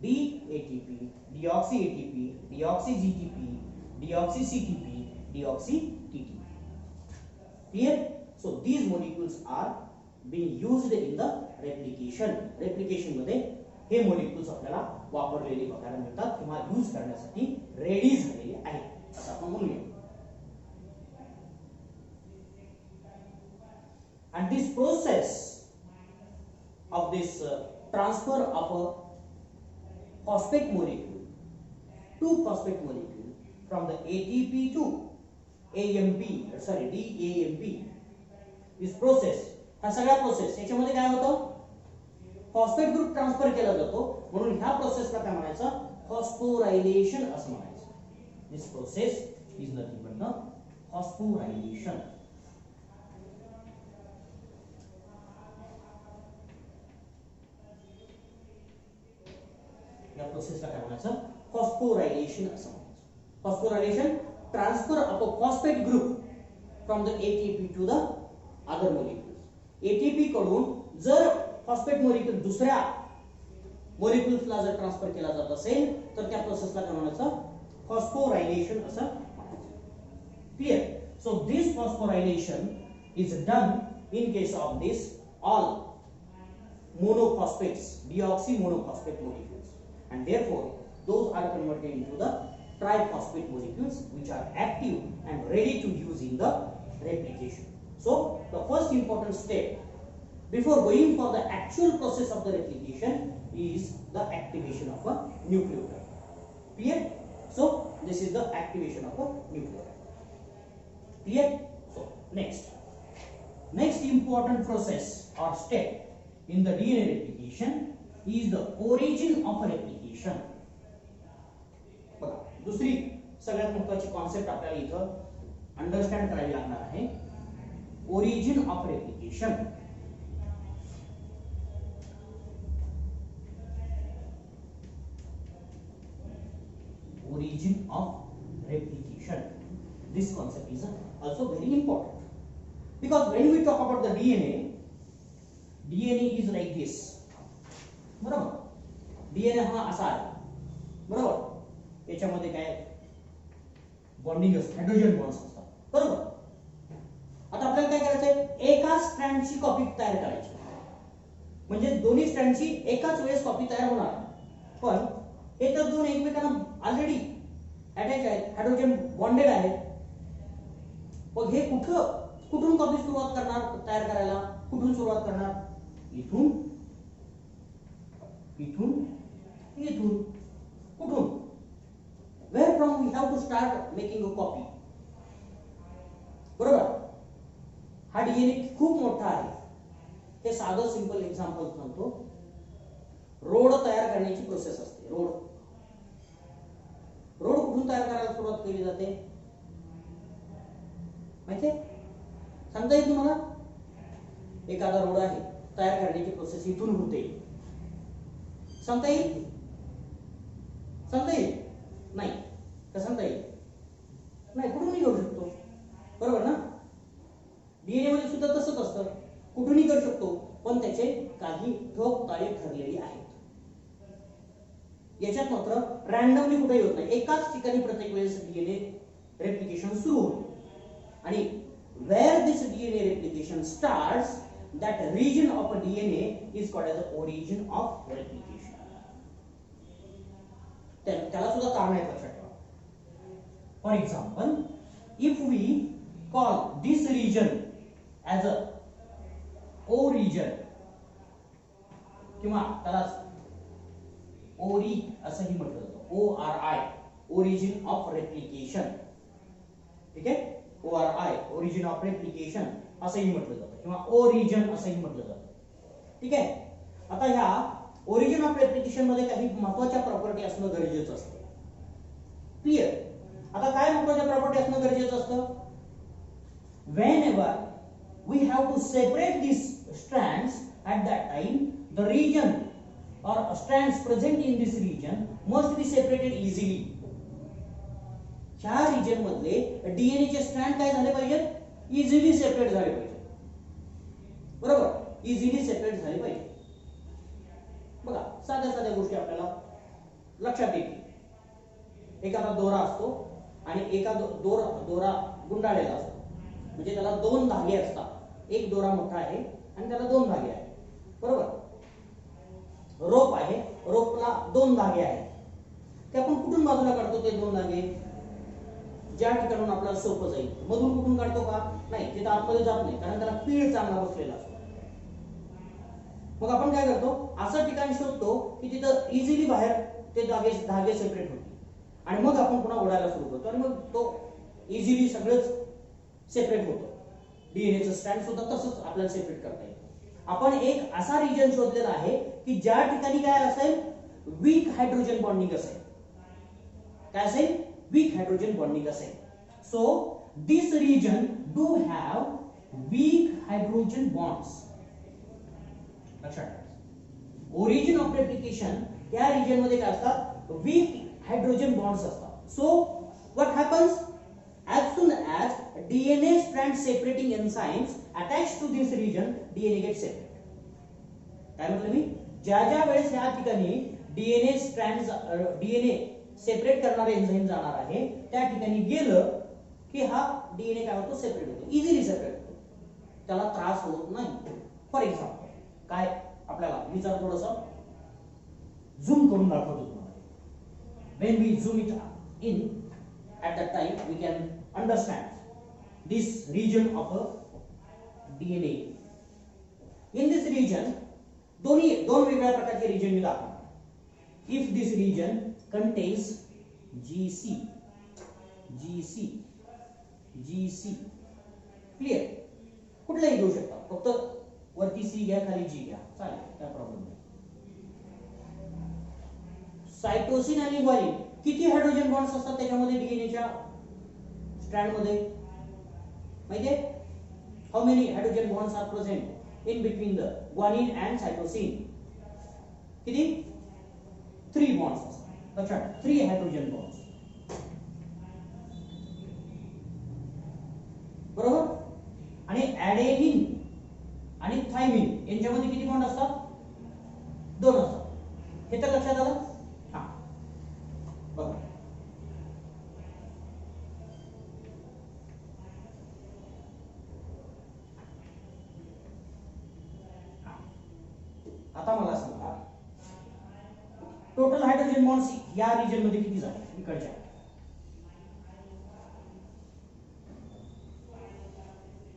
DATP, deoxy ATP, deoxy GTP, deoxy CTP, deoxy TTP. Clear? So these molecules are being used in the replication. Replication मध्ये हे molecules आपल्याला वापरलेले बघायला मिळतात किंवा यूज करण्यासाठी रेडी झालेले आहेत असं आपण म्हणूया. And this process of this transfer of a phosphate molecule, 2-phosphate molecule from the ATP to DAMP, this process, हा सगळा प्रोसेस याच्यामध्ये काय होतं? फॉस्फेट ग्रुप ट्रान्सफर केला जातो, म्हणून ह्या प्रोसेसला काय म्हणायचं? फॉस्फोरायलेशन असं म्हणायचं. This process is nothing but the phosphorylation. या प्रोसेसला काय म्हणायचं? फॉस्फोरायलेशन असं म्हणायचं. Phosphorylation, transfer of a phosphate group from the ATP to the other molecules. ATP कडून जर फॉस्फेट मोलिक्यूल दुसऱ्या मोलिक्युल्सला जर ट्रान्सफर केला जात असेल तर त्या प्रोसेसला काय म्हणायचं? फॉस्फोरायलेशन असं म्हणायचं. Clear? So this phosphorylation is done in case of this all monophosphates, deoxy monophosphate molecules, and therefore those are converted into the triphosphate molecules which are active and ready to use in the replication. So the first important step before going for the actual process of the replication is the activation of a nucleotide. Clear? So this is the activation of a nucleotide. Clear? So next important process or step in the DNA replication is the origin of a replication. बघा, दुसरी सगळ्यात महत्त्वाची concept आपल्याला इथं understand करावी लागणार आहे origin of replication. Origin of replication. This concept is also very important because when we talk about the DNA is like this. बरोबर. DNA हा असा आहे. बरोबर. याच्यामध्ये काय बॉन्डिंग असतं, हायड्रोजन बॉन्ड्स असतात. बरोबर. आता आपल्याला काय करायचंय, एका स्ट्रँडची कॉपी तयार करायची. म्हणजे दोन्ही स्ट्रँडची एकाच वेळेस कॉपी तयार होणार. पण हे तर दोन एकमेकांना ऑलरेडी अटॅच आहेत, हायड्रोजन बॉन्डेड आहेत. मग हे कुठून कॉपी सुरुवात करणार तयार करायला? कुठून सुरुवात करणार? इथून, इथून, इथून. कुठून? Where from we have to start making a copy. बरोबर. हा डीएनए खूप मोठा आहे. हे साधं सिंपल एक्झाम्पल सांगतो. रोड तयार करण्याची प्रोसेस असते. रोड कुठून तयार करायला सुरुवात केली जाते माहितीये? सांगता येईल तुम्हाला? एखादा रोड आहे, तयार करण्याची प्रोसेस इथून होते. सांगता येईल? सांगता येईल? नाही. का सांगता येईल? नाही. कुठूनही घेऊ शकतो. बरोबर ना? डीएनए मध्ये सुद्धा तसंच असतं. कुठूनही करू शकतो, पण त्याचे काही ठोक ताळे ठरलेली आहेत. याच्यात मात्र रॅन्डमली कुठेही होत नाही. एकाच ठिकाणी प्रत्येक वेळेस डीएनए रेप्लिकेशन सुरू होतं. आणि where this DNA replication starts, that region of a DNA is called as the origin of replication. त्याला सुद्धा कारण आहे लक्षात ठेवा. For example, if we call this region as a O region किंवा त्याला ओरी असंही म्हटलं जातं, ORI, origin of replication. ठीक आहे? ORI, origin of replication असंही म्हटलं जातं किंवा O region असंही म्हटलं जातं. ठीक आहे? आता ह्या origin of replication मध्ये काही महत्त्वाच्या प्रॉपर्टी असणं गरजेचं असतं. क्लिअर? आता काय महत्त्वाच्या प्रॉपर्टी असणं गरजेचं असतं? Whenever we have to separate these strands at that time, the region or strands present in this region must be separated easily. ह्या रिजन मधले डीएनए चे स्ट्रँड काय झाले पाहिजेत? इझिली सेपरेट झाले पाहिजे. बरोबर. इझिली सेपरेट झाले पाहिजे. बघा, साध्या गोष्टी आपल्याला लक्षात येतील. एखादा दोरा असतो आणि एका दोरा गुंडाळलेला असतो. म्हणजे त्याला दोन धागे असतात. एक दोरा मोठा आहे आणि त्याला दोन धागे आहेत. बरोबर. रोप आहे, रोपला दोन धागे आहेत. ते आपण कुठून बाजूला काढतो ते दोन धागे? ज्या ठिकाणून आपल्याला सोपं जाईल. मधून कुठून काढतो का? नाही. तिथं आतमध्ये जात नाही, कारण त्याला पीळ चांगला बसलेला असतो. मग आपण काय करतो? असं ठिकाण शोधतो की तिथं इझिली बाहेर ते धागे सेपरेट होतील. आणि मग आपण पुन्हा ओढायला सुरू करतो आणि मग तो इझिली सगळंच सेपरेट होतं. डीएनएचं स्ट्रँड सुद्धा तसंच आपल्याला सेपरेट करता येईल. आपण एक असा रिजन शोधलेला आहे की ज्या ठिकाणी काय असेल? वीक हायड्रोजन बॉन्डिंग असेल. काय असेल? वीक हायड्रोजन बॉन्डिंग असेल. So this region do have weak hydrogen bonds. लक्षात ठेवा. ओरिजिन ऑफ रेप्लिकेशन या रिजन मध्ये काय असतात? वीक हायड्रोजन बॉन्ड्स असतात. So what happens? as soon as DNA strand separating enzymes attached to this region, DNA gets separate. काय म्हटलं मी? ज्या वेळेस या ठिकाणी डीएनए स्ट्रँड्स डीएनए सेपरेट करणारे एन्झाइम जाणार आहे, त्या ठिकाणी गेलं की हा डीएनए काय होतो? सेपरेट होतो. इझिली सेपरेट होतो. त्याला त्रास होत नाही. फॉर एक्झाम्पल, काय आपल्याला मी जर थोडंसं झूम करून दाखवतो तुम्हाला. when we zoom it in, at that time we can understand this region of a DNA. In this region, दोन वेगळ्या प्रकारचे रिजन मी दाखवतो. If this region contains GC, clear? कुठलाही घेऊ शकता, फक्त वरती C घ्या, खाली G घ्या, चालेल, काय प्रॉब्लेम नाही. सायटोसिन आणि ग्वानिन किती हायड्रोजन बॉन्ड्स असतात त्याच्यामध्ये डीएनएच्या स्ट्रँड मध्ये? माहिती आहे? How many hydrogen bonds are present in between the guanine and cytosine? किती? 3 बॉन्ड्स. लक्षात, 3 हायड्रोजन बॉन्ड्स. बरोबर. आणि ॲडेनिन आणि थायमिन यांच्यामध्ये किती बॉन्ड असतात? 2 असतात. हे तर लक्षात आलं? हा बघा, आता मला सांगा टोटल हायड्रोजन बॉन्ड्स या रिजन मध्ये किती झाले इकडच्या?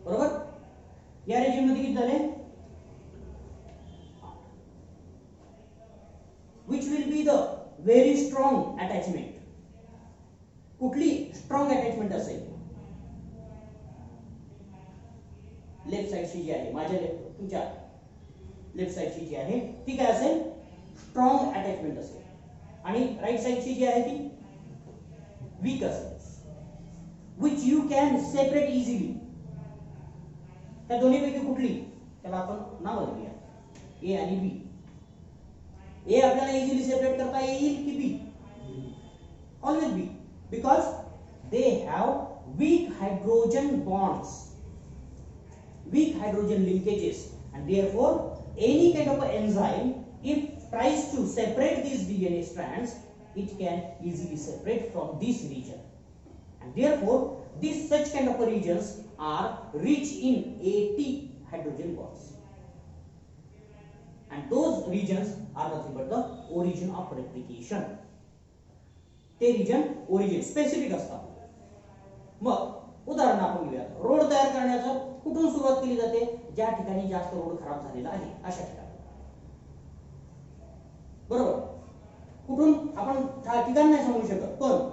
बरोबर. या रिजन मध्ये किती झाले? which will be the very strong attachment? कुठली स्ट्रॉंग अटॅचमेंट असेल? लेफ्ट साइडची जी आहे, माझ्या तुमच्या लेफ्ट साइडची जी आहे ती काय असेल? स्ट्रॉंग अटॅचमेंट असेल. आणि राइट साइडची जी आहे ती वीक असेल. which you can separate easily. त्या दोन्हीपैकी कुठली? त्याला आपण नाव देऊया ए आणि बी. ए आपल्याला इझिली सेपरेट करता येईल की B? Always B, because they have weak hydrogen bonds, weak hydrogen linkages, and therefore any kind of enzyme if tries to separate these DNA strands, it can easily separate from this region, and therefore these such kind of regions are rich in AT hydrogen bonds, and those regions are nothing but the origin of replication. ते region origin specific असतात. मग उदाहरण आपण घेऊया. Road तयार करण्याचं कुठून सुरुवात केली जाते? ज्या ठिकाणी जास्त रोड खराब झालेला आहे अशा ठिकाणी. बरोबर. कुठून आपण ठिकाण नाही सांगू शकत, पण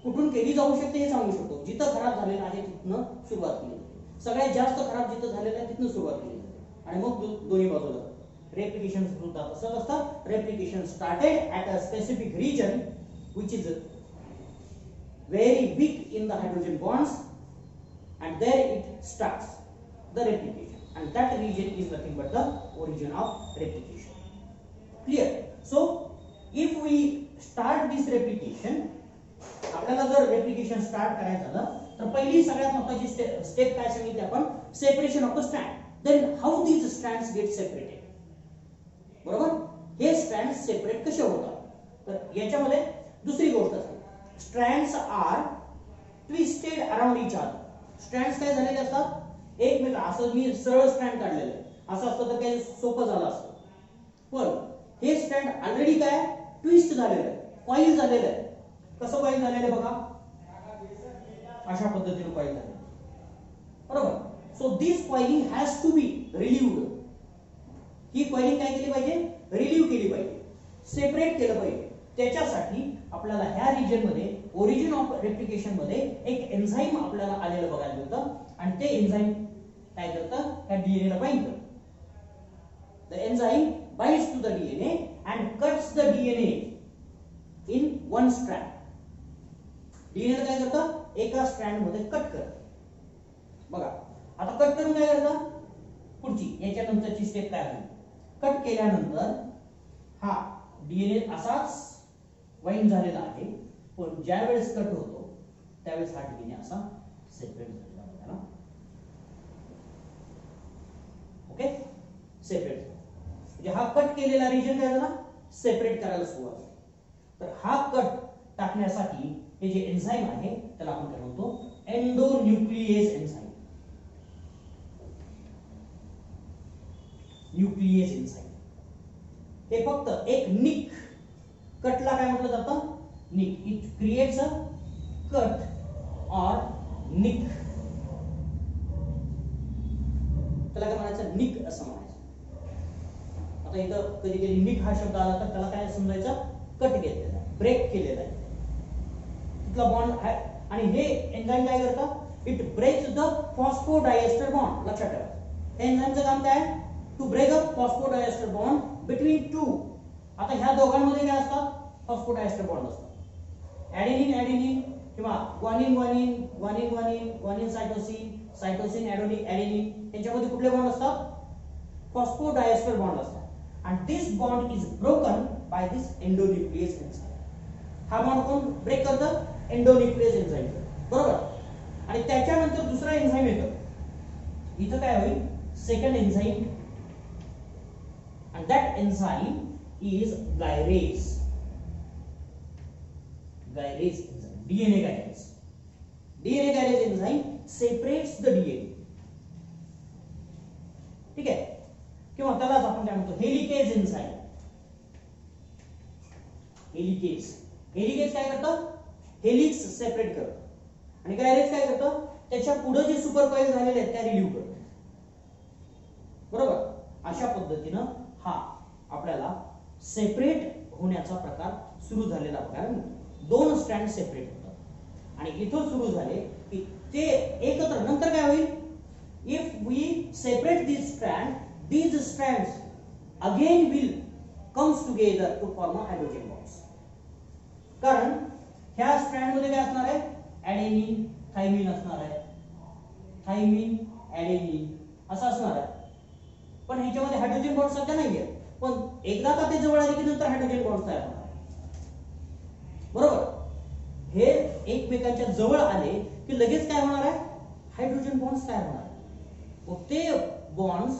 कुठून केली जाऊ शकते हे सांगू शकतो. जिथं खराब झालेलं आहे तिथनं सुरुवात केली जाते. सगळ्यात जास्त खराब जिथं झालेलं आहे तिथनं सुरुवात केली जाते आणि मग दोन्ही बाजूला replication सुद्धा तसंच असतं. replication started at a specific region which is very weak in the hydrogen bonds, and there it starts the replication, and that region is nothing but the origin of replication. Clear? So if we start this replication, आपल्याला जर replication start करायचं झालं तर पहिली सगळ्यात महत्त्वाची step काय सांगितली आपण? Separation of the strand. then how these strands get separated? बरोबर. हे स्ट्रँड सेपरेट कसे होतात? तर याच्यामध्ये दुसरी गोष्ट असते, strands are twisted around each other. Strands काय झालेले असतात? एकमेक असं मी सरळ स्ट्रँड काढलेलं आहे, असं असतं तर काही सोपं झालं असतं, पण हे स्ट्रँड ऑलरेडी काय ट्विस्ट झालेलं आहे, कॉईल झालेलं आहे. कसं कॉईल झालेलं आहे बघा, अशा पद्धतीने कॉईल झालेलं आहे. बरोबर. So this coiling has to be relieved. ही कॉइलिंग काय केली पाहिजे? रिलीव्ह केली पाहिजे, सेपरेट केलं पाहिजे. त्याच्यासाठी आपल्याला ह्या रिजन मध्ये ओरिजिन ऑफ रेप्लिकेशन मध्ये एक एन्झाइम आपल्याला आलेलं बघायला मिळतं, आणि ते एन्झाइम काय करतं? ह्या डीएनए ला बाइंड करतं. The enzyme binds to the DNA and cuts the DNA in one strand. DNA काय करतं? एका स्ट्रँड मध्ये कट करतं. बघा, आता कट करून काय करतं? पुढची याच्यानंतरची स्टेप काय होईल? कट केल्यानंतर हा डीएनए असाच वाइंड झालेला आहे, पण ज्या वेळेस कट होतो त्यावेळेस हा डीएनए असा सेपरेट झालेला आहे. Okay, separate. म्हणजे हा कट केलेला रिजन काय झाला? सेपरेट करायला सुरुवात झाली. तर हा कट टाकण्यासाठी हे जे एन्झाइम आहे त्याला आपण काय म्हणतो? Endonuclease enzyme. Nuclease enzyme. हे फक्त एक निक, कटला काय म्हटलं जातं? निक. इट क्रिएट्स अ कट और निक. त्याला काय म्हणायचं? निक असं म्हणायचं. आता इथं कधी कधी निक हा शब्द आला तर त्याला काय समजायचं? कट घेतलेला आहे, ब्रेक केलेला आहे तिथला बॉन्ड आहे. आणि हे एन्झाइम काय करतं? It breaks the phosphodiester bond. लक्षात ठेवा, हे एन्झाइमचं काम काय? To break up phosphodiester bond between two. आता ह्या दोघांमध्ये काय असतात? फॉस्फोडायएस्टर बॉन्ड असतात. ॲडेनिन ॲडेनिन किंवा ग्वानिन सायटोसिन ॲडेनिन यांच्यामध्ये कुठले बॉन्ड असतात? फॉस्फोडायस्टर बॉन्ड असतात आणि this bond is broken by this endonuclease enzyme. हा बॉन्ड कोण ब्रेक करतं? Endonuclease enzyme. बरोबर. आणि त्याच्यानंतर दुसरा एन्झाइम येतो. इथं काय होईल? Second enzyme, and that enzyme is gyrase enzyme, DNA gyrase enzyme separates the DNA. ठीक आहे. किंवा त्यालाच आपण काय म्हणतो? Helicase enzyme. हेलिकेज काय करतं? हेलिक्स सेपरेट करतं आणि गायरेज काय करतं? त्याच्या पुढे जे सुपर कॉइल झालेले आहेत त्या रिलीव्ह करतं. बरोबर. अशा पद्धतीनं हा आपल्याला सेपरेट होण्याचा प्रकार सुरू झालेला आपल्याला दोन स्ट्रँड सेपरेट होतात आणि इथं सुरू झाले की ते एकत्र नंतर काय होईल? If we separate this strand, these strands again will comes together to form a hydrogen bonds. कारण ह्या स्ट्रँड मध्ये काय असणार आहे? ॲडेनिन थायमिन असणार आहे. थायमिन ॲडेनिन असं असणार आहे. पण ह्याच्यामध्ये हायड्रोजन बॉन्ड सध्या नाहीये. पण एकदा का ते जवळ आले की नंतर हायड्रोजन बॉन्ड तयार होणार. बरोबर. हे एकमेकांच्या जवळ आले की लगेच काय होणार आहे? हायड्रोजन बॉन्ड्स तयार होणार. मग ते बॉन्ड्स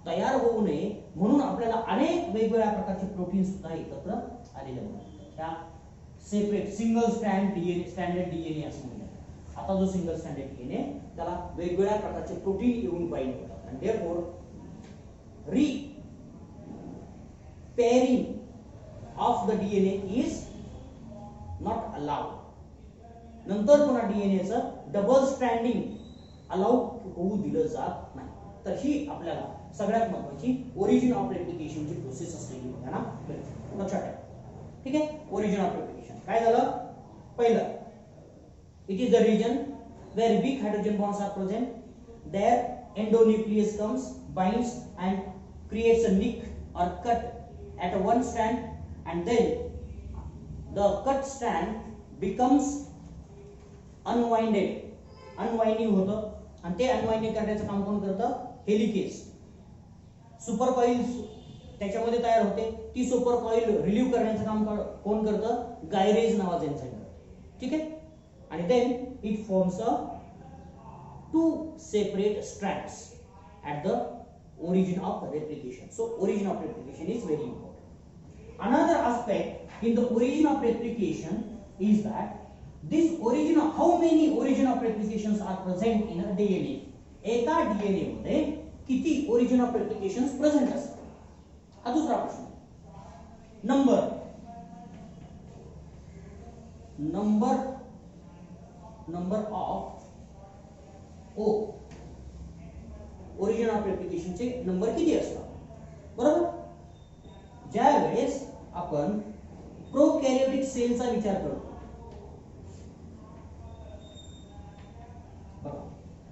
तयार होऊ नये म्हणून आपल्याला अनेक वेगवेगळ्या प्रकारचे प्रोटीन सुद्धा एकत्र आलेले आहेत. त्या separate single strand DNA, standard DNA असं म्हणतात. आता जो सिंगल स्टँडर्ड डीएनए त्याला वेगवेगळ्या प्रकारचे प्रोटीन येऊन बाइंड होतात आणि therefore repairing of the DNA is not allowed. नंतर पुन्हा डीएनए चं डबल स्ट्रँडिंग अलाउ होऊ दिलं जात नाही. तर ही आपल्याला सगळ्यात महत्त्वाची ओरिजिन ऑफ रेप्लिकेशनची प्रोसेस असलेली बघा ना, लक्षात ठेवा. ठीक आहे. ओरिजिन ऑफ रेप्लिकेशन काय झालं? पहिलं, it is the region where weak hydrogen bonds are present. There endonucleus comes, binds and creates a nick or cut at one strand, and then the cut strand becomes unwinding होतं आणि ते unwinding करण्याचं काम कोण करतं? Helicase. Super coil त्याच्यामध्ये तयार होते. ती सुपर कॉइल रिलीव्ह करण्याचं काम कोण करतं? गायरेज नावाचं एन्झाइम करतं. ठीक आहे. आणि then it forms a two separate strands at the origin of replication. So origin of replication is very important. Another aspect in the origin of replication is that this origin of how many origin of replications are present in a DNA. एका DNA मध्ये किती origin of replications present असतात? हा दुसरा प्रश्न. number of origin of replication चे number किती असतात? बरोबर. ज्या वेळेस आपण प्रोकॅरियोटिक सेलचा विचार करतो,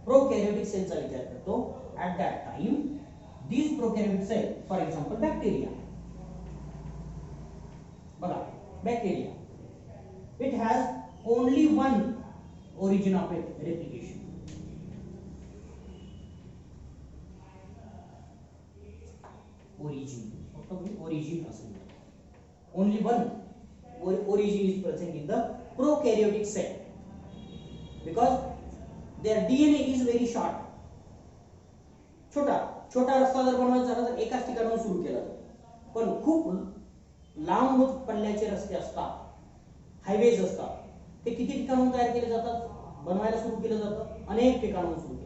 प्रोकॅरियोटिक सेलचा विचार करतो, at that time these prokaryotic cell, for example bacteria, बघा bacteria, it has only one origin of replication. origin only one origin is present in the prokaryotic cell because their DNA is very short. छोटा रस्ता जर बनवायचा झाला तर एकाच ठिकाणाहून सुरू केला जातो. पण खूप लांब पल्ल्याचे रस्ते असतात, हायवेज असतात, ते किती ठिकाणाहून तयार केले जातात? बनवायला सुरू केलं जातं अनेक ठिकाणाहून सुरू केलं जातं.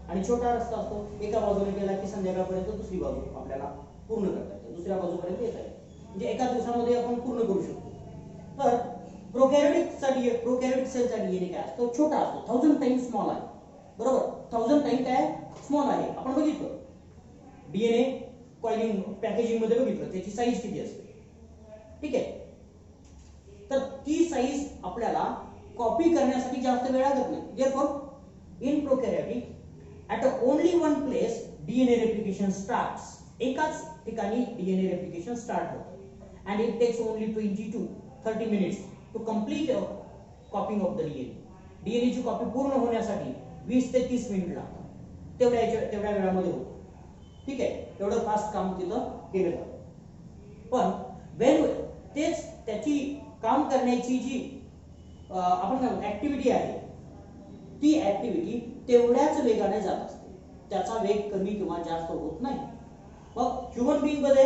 आणि छोटा रस्ता असतो, एका बाजूने गेला की संध्याकाळपर्यंत दुसरी बाजू आपल्याला पूर्ण करता येते, दुसऱ्या बाजूपर्यंत येता येते. म्हणजे एका दिवसामध्ये आपण पूर्ण करू शकतो. तर प्रोकॅरियोटिक सेलचा डीएनए काय असतो? छोटा असतो, 1000 टाइम्स स्मॉल आहे. बरोबर. 1000 टाइम काय स्मॉल आहे. आपण बघितलं डीएनए कॉइलिंग पॅकेजिंग मध्ये बघितलं त्याची साईज किती असते. ठीक आहे. तर ती साईज आपल्याला कॉपी करण्यासाठी जास्त वेळ लागत नाही. Therefore in prokaryotic at only one place DNA replication starts. एकाच ठिकाणी DNA replication start होतं and it takes only 20 to 30 minutes to complete copying of the DNA. डीएनएची कॉपी पूर्ण होण्यासाठी 20 ते 30 मिनिट लागतात. तेवढ्या वेळामध्ये होतं. ठीक आहे, तेवढं फास्ट काम तिथं केलं जातं. पण वेन तेच त्याची काम करण्याची जी आपण ऍक्टिव्हिटी आहे, ती ऍक्टिव्हिटी तेवढ्याच वेगाने जात असते. त्याचा वेग कमी किंवा जास्त होत नाही. मग ह्युमन बिंग मध्ये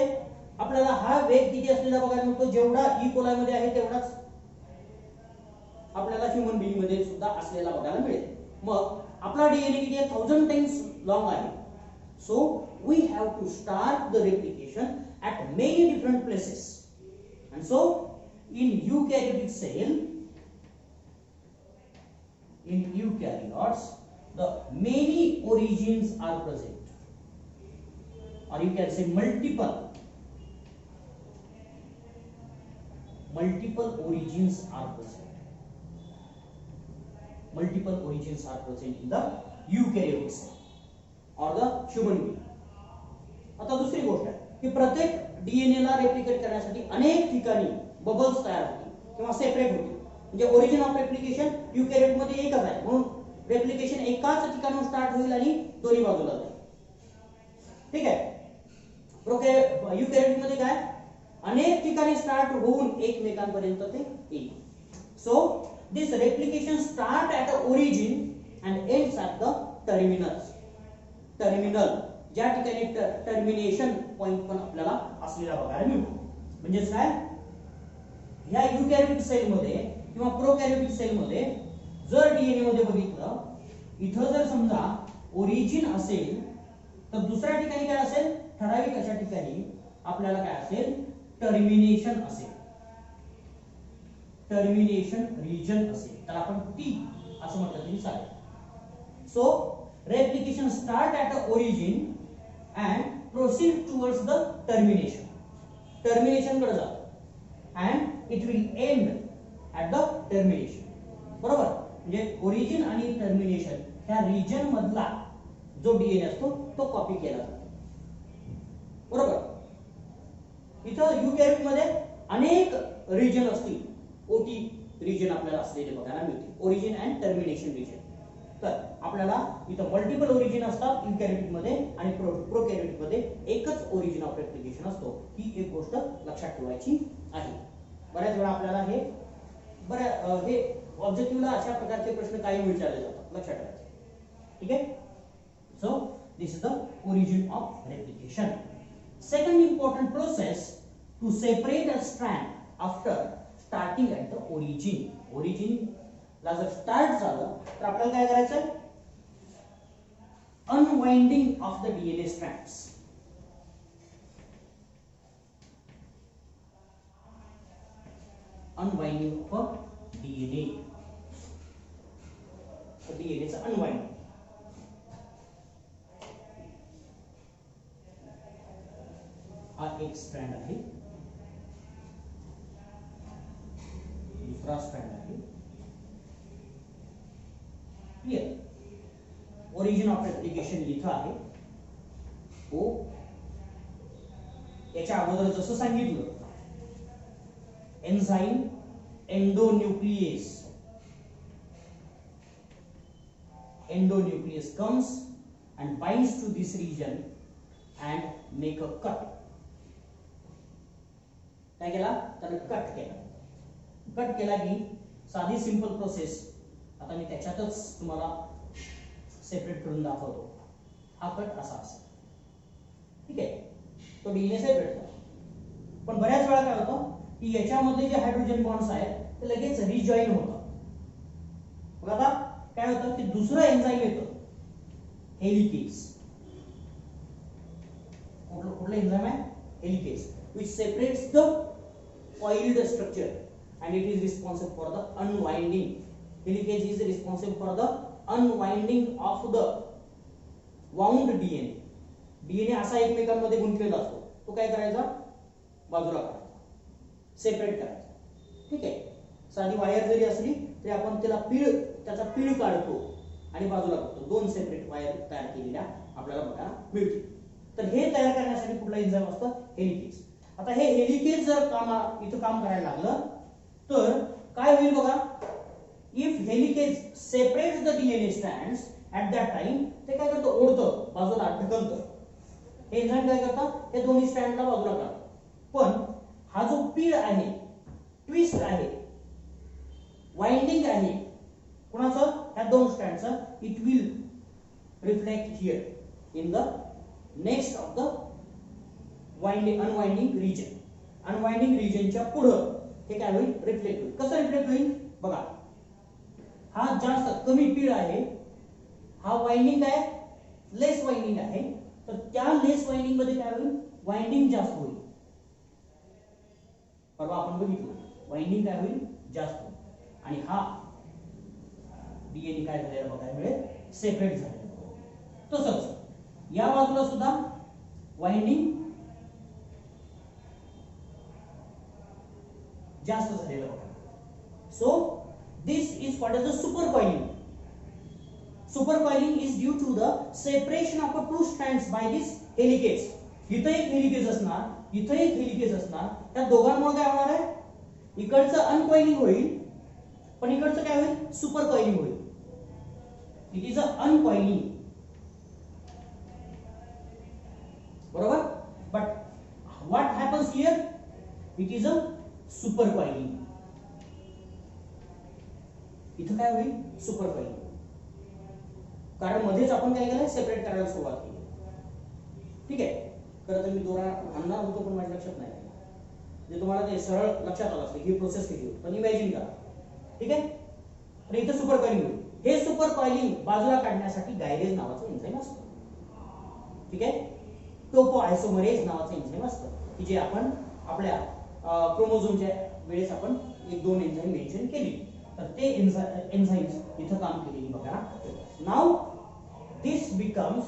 आपल्याला हा वेग किती असलेला बघायला मिळतो, जेवढा ई कोलाई मध्ये आहे तेवढाच आपल्याला ह्युमन बिंग मध्ये सुद्धा असलेला बघायला मिळेल. मग आपला डीएनए किती आहे, 1000 टाइम्स लॉंग आहे. So we have to start the replication at many different places, and so in eukaryotic cell, in eukaryotes, the many origins are present, or you can say multiple origins are present. Multiple origins are present in the eukaryotic cell or the human being. आता दुसरी गोष्ट आहे की प्रत्येक DNA ला replicate करण्यासाठी अनेक ठिकाणी बबल्स तयार होतील किंवा सेपरेट होतील. म्हणजे ओरिजिन ऑफ रेप्लिकेशन युकॅरियोट मध्ये एकच आहे, म्हणून रेप्लिकेशन एकाच ठिकाणाहून स्टार्ट होईल आणि दोन्ही बाजूला जाईल. ठीक आहे. युकॅरियोट मध्ये काय, अनेक ठिकाणी स्टार्ट होऊन एकमेकांपर्यंत ते येईल. So this replication start at the origin and ends at the terminal, ज्या ठिकाणी टर्मिनेशन पॉइंट पण आपल्याला असलेला बघायला मिळतो. म्हणजे काय, ह्या युकॅरियोटिक सेल मध्ये किंवा प्रोकॅरियोटिक सेल मध्ये जर डीएनए मध्ये बघितलं, इथं जर समजा ओरिजिन असेल तर दुसऱ्या ठिकाणी काय असेल, ठराविक अशा ठिकाणी आपल्याला काय असेल, टर्मिनेशन असेल, टर्मिनेशन रिजन असेल. तर आपण टी असं म्हटलं तरी चालेल. So replication start at the origin and proceed towards the termination. Termination कडे जातो and it will end at the termination. बरोबर, म्हणजे ओरिजिन आणि टर्मिनेशन ह्या रिजन मधला जो डीएनए असतो तो कॉपी केला जातो. बरोबर. इथं युकॅरियोट मध्ये अनेक रिजन असतील, ओटी रिजन आपल्याला असलेले बघायला मिळते, ओरिजिन अँड टर्मिनेशन रिजन. तर आपल्याला इथं मल्टिपल ओरिजिन असतात युकॅरियोटिक मध्ये आणि प्रोकॅरियोटिक मध्ये एकच ओरिजिन ऑफ रेप्लिकेशन असतो. ही एक गोष्ट लक्षात ठेवायची आहे. बऱ्याच वेळा आपल्याला हे ऑब्जेक्टिव्हला अशा प्रकारचे प्रश्न काही विचारले जातात, लक्षात ठेवायचे. ठीक आहे. So this is the origin of replication. Second important process to separate a strand after starting at the origin. Origin ला जर स्टार्ट झालं तर आपल्याला काय करायचं, unwinding of the DNA strands. Unwinding of DNA, डीएनएचं अनवाइंडिंग. हा एक स्ट्रँड आहे, दुसरा स्ट्रँड आहे. क्लियर. ओरिजिन ऑफ रेप्लिकेशन इथं आहे. हो, याच्या अगोदर जसं सांगितलं, enzyme endonuclease comes and binds to this region and make a cut. काय केला, तर कट केला. कट केला की साधी सिंपल प्रोसेस. आता मी त्याच्यातच तुम्हाला सेपरेट करून दाखवतो. हा कट असा असेल. ठीक आहे, तो डीएनए सेपरेट झाला. पण बऱ्याच वेळा काय होतं की याच्यामध्ये जे हायड्रोजन बॉन्ड्स आहेत ते लगेच रिजॉईन होतात. बघा आता काय होतं की दुसरं एन्झाइम येतं, हेलिकेज. कुठलं एन्झाइम आहे, helicase, which separates the coiled structure and it is responsible for the unwinding. Helicase is responsible for the unwinding of the wound DNA. DNA असा एकमेकांमध्ये गुंतलेला असतो, तो काय करायचा, बाजूला काढायचा, सेपरेट करायचा. ठीक आहे. साधी वायर जरी असली तरी आपण त्याचा पीळ काढतो आणि बाजूला करतो. दोन सेपरेट वायर तयार केलेल्या आपल्याला बघायला मिळते. तर हे तयार करण्यासाठी कुठला एन्झाइम असतं, हेलिकेज. आता हे हेलिकेज जर इथं काम करायला लागलं तर काय होईल बघा, helicase separates the DNA strands at that time, ते काय करतं, ओढतं, बाजूला ढकलतं. हे एन्झाईम काय करतात, हे दोन्ही स्ट्रँडला बाजूला काढतात. पण हा जो पीळ आहे, ट्विस्ट आहे, वाइंडिंग आहे कुणाचं, ह्या दोन स्ट्रँडचं, it will reflect here in the next of the unwinding region. Unwinding रिजनच्या पुढं हे काय होईल, रिफ्लेक्ट होईल. कसं रिफ्लेक्ट होईल बघा, हा जास्त कमी पीळ आहे, हा वाइंडिंग आहे, लेस वाइंडिंग आहे, तर त्या लेस वाइंडिंग मध्ये काय होईल, वाइंडिंग जास्त होईल. परवा आपण बघितलं, वाइंडिंग काय होईल, जास्त होईल. आणि हा डीएनए काय झालेला बघायला मिळेल, सेपरेट झालेला. तसंच या बाजूला सुद्धा वाइंडिंग जास्त झालेलं बघा. So this is called as the supercoiling. Supercoiling is due to the separation of the two strands by this helicase. इथं एक हेलिकेज असणार, इथं एक हेलिकेज असणार, त्या दोघांमुळे काय होणार आहे, इकडचं अनकॉइलिंग होईल, पण इकडचं काय होईल, सुपरकॉइलिंग होईल. इट इज अ अनकॉइलिंग, बरोबर. But what happens here, it is a supercoiling. इथं काय होईल, सुपरकॉइलिंग. कारण मध्येच आपण काय केलं, सेपरेट करायला सुरुवात केली. ठीक आहे, खरं तर मी दोरा आणणार होतो पण माझ्या लक्षात नाही. म्हणजे तुम्हाला ते सरळ लक्षात आलं असतं ही प्रोसेस केली होती, पण इमॅजिन करा. ठीक आहे, तर इथं सुपर कॉइलिंग होईल. हे सुपर कॉइलिंग बाजूला काढण्यासाठी गायरेज नावाचं एन्झाईम असतं. ठीक आहे, टोपो आयसोमरेज नावाचं एन्झाईम असतं की जे आपण आपल्या क्रोमोझोमच्या वेळेस आपण एक दोन एन्झाईम मेन्शन केली. तर ते एन्झाईम्स इथं काम केलेली बघा. Now this becomes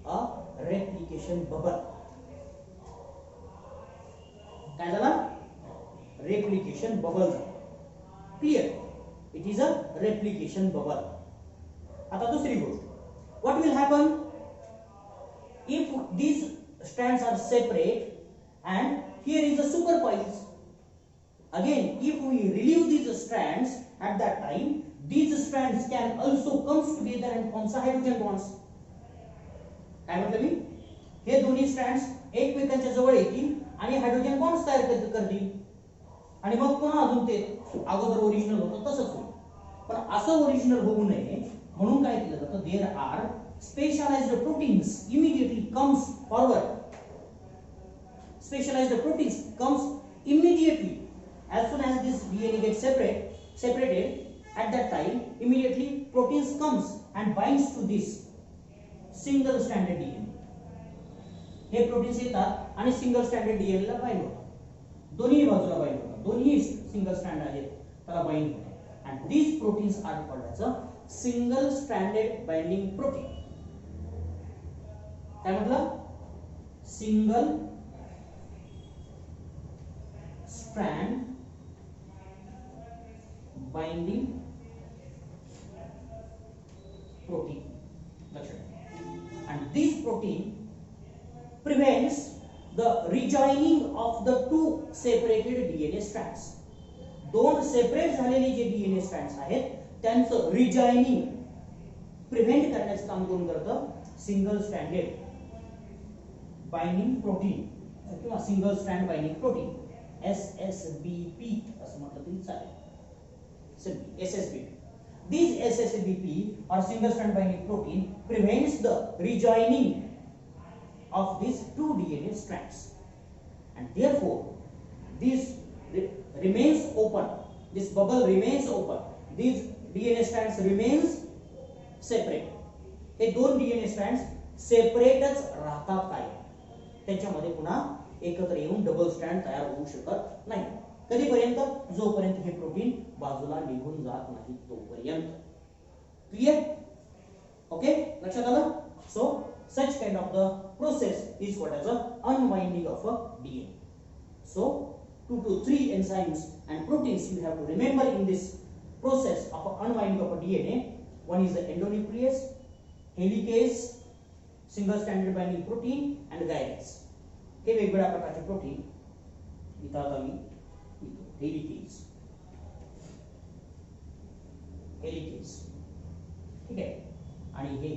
a replication bubble. काय झाला, replication bubble. Clear, it is a replication bubble. आता दुसरी गोष्ट, what will happen if these strands are separate and here is a supercoils. Again, if we relieve these strands at that time, these strands can also come together and form hydrogen bonds. काय म्हटलं मी, हे दोन्ही strands एकमेकांच्या जवळ येतील आणि hydrogen bonds तयार करतील आणि मग पुन्हा अजून ते अगोदर ओरिजिनल होतं तसंच होईल. पण असं ओरिजिनल होऊ नये म्हणून काय केलं जातं, there are specialized proteins immediately comes forward. Specialized proteins comes immediately as soon as this DNA gets separated. At that time, immediately proteins comes and binds to this single stranded DNA. हे proteins येतात आणि single stranded DNA ला bind होतात, दोन्ही बाजूला bind होतात, दोन्ही single strand आहेत त्याला बाइंड होतात. and these proteins are called as a single stranded binding protein. काय म्हटलं, single strand binding protein. And this protein prevents the rejoining of the two separated DNA strands. दोन separate झालेले जे DNA strands आहेत त्यांचं rejoining prevent करण्याचं काम कोण करतं, सिंगल स्ट्रँडेड बाइंडिंग प्रोटीन किंवा single strand binding protein, SSBP असं म्हटलं तरी चालेल. SSBP. This SSBP or single strand binding protein prevents the rejoining of these two DNA strands, and therefore this remains open. This bubble remains open. These DNA strands remains separate. हे दोन DNA strands separateच राहतात, काय त्यांच्यामध्ये पुन्हा एकत्र येऊन double strand तयार होऊ शकत नाही. कधीपर्यंत, जोपर्यंत हे प्रोटीन बाजूला निघून जात नाही तोपर्यंत. क्लियर, ओके, लक्षात आलं. So such kind of the process is called as a unwinding of a DNA. So 2 to 3 enzymes and proteins you have to remember in this process of unwinding of a DNA. One is the endonuclease, helicase, single stranded binding protein and guidance. हे वेगवेगळ्या प्रकारचे protein इथं आता मी helicase. Helicase. ठीक आहे. आणि हे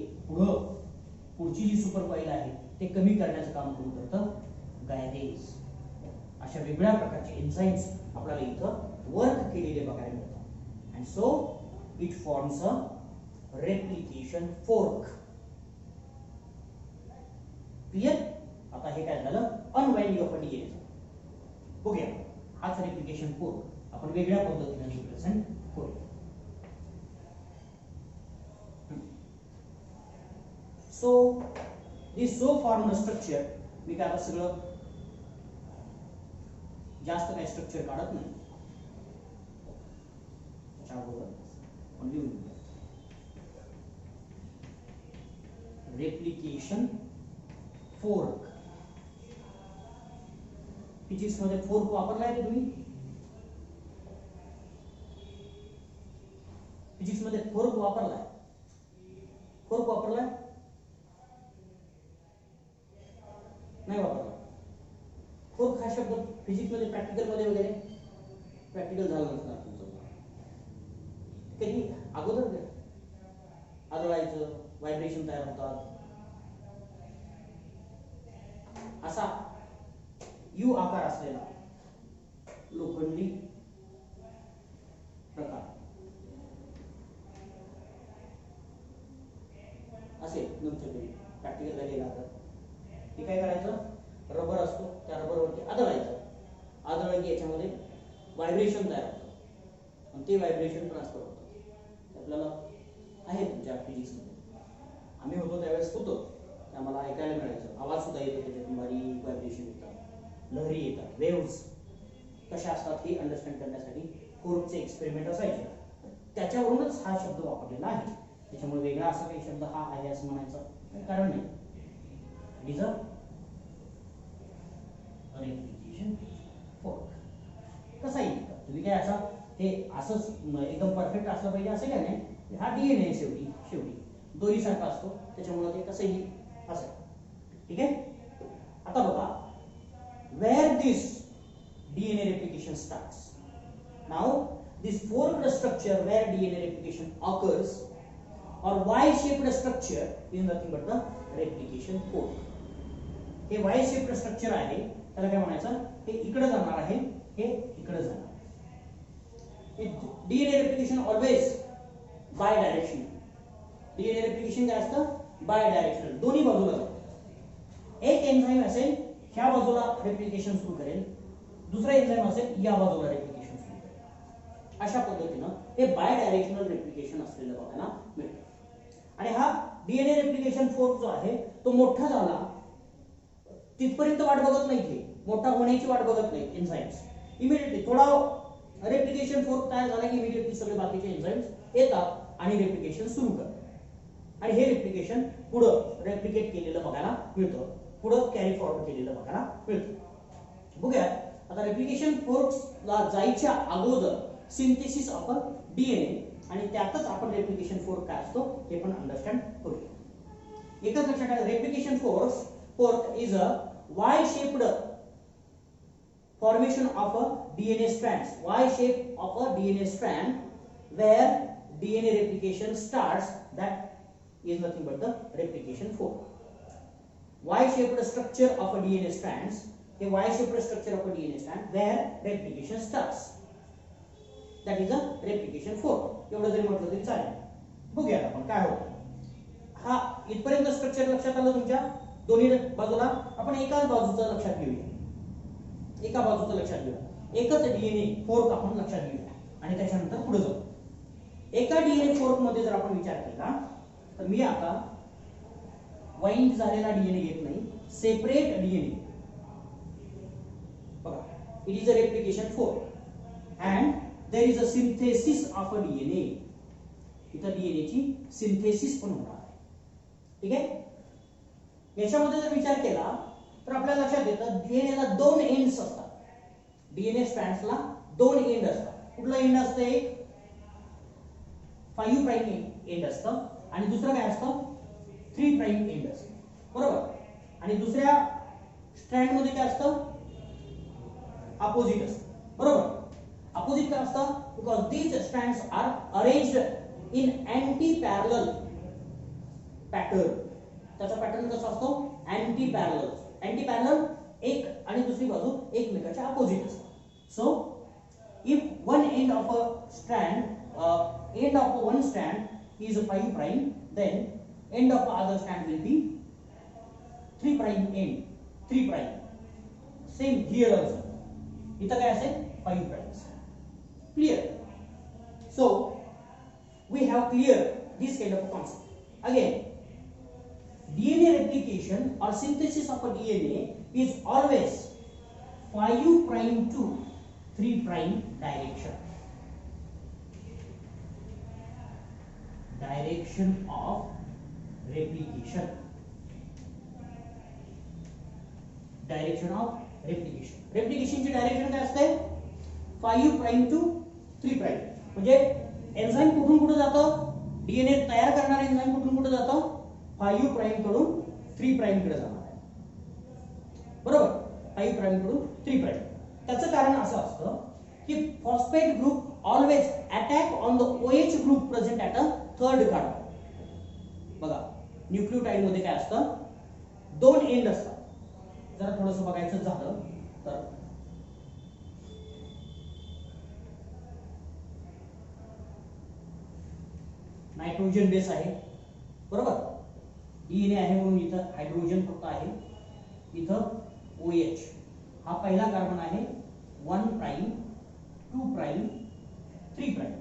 पुढची जी सुपर कॉईल आहे ते कमी करण्याचं काम कोण करतं? गायरेज. अशा वेगळ्या प्रकारचे एन्झाइम्स आपल्याला इथं वर्क केलेले बघायला मिळतात. And so it forms a replication fork. Clear? आता हे काय झालं? Unwinding of DNA. बघूया हाच रेप्लिकेशन फोर्क आपण वेगळ्या पद्धतीने रिप्रेझेंट करूया. So this so formed structure, मी काय आता सगळं जास्त काय स्ट्रक्चर काढत नाही, पण लिहून घेऊया. Replication fork. फिजिक्स मध्ये फोर्क वापरलाय का तुम्ही? फिजिक्स मध्ये फोर्क वापरलाय? फोर्क वापरलाय? नाही वापरला. फोर्क हा शब्द फिजिक्स मध्ये प्रॅक्टिकल मध्ये वगैरे प्रॅक्टिकल झाला नसणार तुमचं. कधी अगोदर आदळायचं, व्हायब्रेशन तयार होतात, असा यू आकार असलेला लोखंडी प्रकार असे तुमच्या घरी प्रॅक्टिकलला गेला तर हे काय करायचं? रबर असतो, त्या रबरवरती आदळायचं. आदळलं की याच्यामध्ये व्हायब्रेशन तयार होतं आणि ते व्हायब्रेशन ट्रान्सफर होतं. आपल्याला आहे तुमच्या फिजिक्समध्ये, आम्ही होतो त्यावेळेस होतो, आम्हाला ऐकायला मिळायचं. आवाज सुद्धा येतो, त्याच्यातून बारीक व्हायब्रेशन येतात, लहरी येतात, वेव्स कशा असतात हे अंडरस्टँड करण्यासाठी फोर्कचे एक्सपेरिमेंट असायचे. त्याच्यावरूनच हा शब्द वापरलेला आहे. त्याच्यामुळे वेगळा असा काही शब्द हा आहे असं म्हणायचं कारण नाही. It is a replication fork. कसा येईल? तुम्ही काय असा हे असंच एकदम परफेक्ट असलं पाहिजे असं काय नाही. हा डीएनए शेवटी शेवटी दोरीसारखा असतो, त्याच्यामुळे ते कसंही असं. ठीक आहे. आता बघा, where this DNA replication starts. Now this forked structure where DNA replication occurs or Y-shaped structure is nothing but the replication fork. हे Y-shaped structure आहे, त्याला काय म्हणायचं? हे इकडे जाणार आहे, हे इकडे जाणार. DNA replication always bidirectional. DNA replication काय असतं? बायडायरेक्शनल, दोन्ही बाजूला जातं. एक एन्झाइम असेल ह्या बाजूला रेप्लिकेशन सुरू करेल, दुसरा एन्झाइम असेल या बाजूला रेप्लिकेशन सुरू करेल. अशा पद्धतीनं हे बायडायरेक्शनल रेप्लिकेशन असलेलं बघायला मिळतं. आणि हा डीएनए रेप्लिकेशन फोर्क जो आहे तो मोठा झाला तिथपर्यंत वाट बघत नाही, ते मोठा होण्याची वाट बघत नाही एन्झाइम्स. इमिडिएटली थोडा रेप्लिकेशन फोर्क तयार झाला की इमिडिएटली सगळे बाकीचे एन्झाइम्स येतात आणि रेप्लिकेशन सुरू करतात. आणि हे रेप्लिकेशन पुढं रेप्लिकेट केलेलं बघायला मिळतं, पुढं कॅरी फॉरवर्ड केलेलं बघायला मिळतं. बघूया आता रेप्लिकेशन फोर्कला जायच्या अगोदर सिंथेसिस ऑफ डीएनए आणि त्यातच आपण रेप्लिकेशन फोर्क काय असतो हे पण अंडरस्टँड करूया. एकच लक्षात ठेवा, replication fork is a Y shaped formation of a DNA strands, Y shape of a DNA strand where DNA replication starts, that is nothing but the replication fork. Y shaped structure of a DNA strands, a Y shaped structure of a DNA strand where replication starts, that is a replication fork. एवढं जरी म्हटलं तरी चालेल. बघूया आपण काय होतं. हा इथपर्यंत स्ट्रक्चर लक्षात आलं तुमच्या? दोन्ही बाजूला आपण एकाच बाजूचं लक्षात घेऊया, एका बाजूचं लक्षात घेऊया. एकच डीएनए फोर्क आपण लक्षात घेऊया आणि त्याच्यानंतर पुढे जाऊ. एका डीएनए फोर्क मध्ये जर आपण विचार केला तर मी आता वाइंड झालेला डीएनए घेत नाही, सेपरेट डीएनए. बघा, it is a replication fork and there is a synthesis of a DNA. इथं डीएनए ची सिंथेसिस पण होणार आहे. ठीक आहे. याच्यामध्ये जर विचार केला तर आपल्याला लक्षात येतं डीएनए ला दोन एंड्स असतात. डीएनए स्ट्रँड्सला दोन एंड असतात. कुठलं एंड असतं? एक 5 प्राइम एंड असतं आणि दुसरं काय असतं? 3 प्राइम एंड असतं. बरोबर. आणि दुसऱ्या स्ट्रँड मध्ये काय असतं? अपोजिट असतं. बरोबर. अपोजिट का असतं? Because these strands are arranged in anti parallel pattern. त्याचा पॅटर्न कसा असतो? Anti parallel. अँटी पॅरलल एक आणि दुसरी बाजू एकमेकाच्या अपोजिट असतात. So if one end of a strand end of one strand is 5 prime, then end of the other strand will be 3 prime end, 3 prime. Same here also. इथं काय असेल? 5 primes. Clear? So we have cleared this kind of a concept. Again, DNA replication or synthesis of a DNA is always 5 prime to 3 prime direction. Direction of replication. Direction of replication. Replication ची direction काय असते? 5 prime to 3 prime. म्हणजे enzyme कुठून कुठे जातं? DNA तयार करणारा enzyme कुठून कुठे जातं? 5 प्राइम कडून 3 प्राइम कडे जाणार आहे. बरोबर? 5 प्राइम कडून 3 प्राइम. त्याचं कारण असं असतं की phosphate group always attack on the OH group present at a third carbon. बघा न्यूक्लियोटाइड मध्ये काय असतं? 2 एंड असतात. जरा थोडंसं बघायचं झालं तर नायट्रोजन बेस आहे. बरोबर? डीएनए आहे म्हणून इथं हायड्रोजन फक्त आहे. इथं OH हा पहिला कार्बन आहे. 1 प्राइम 2 प्राइम 3 प्राइम.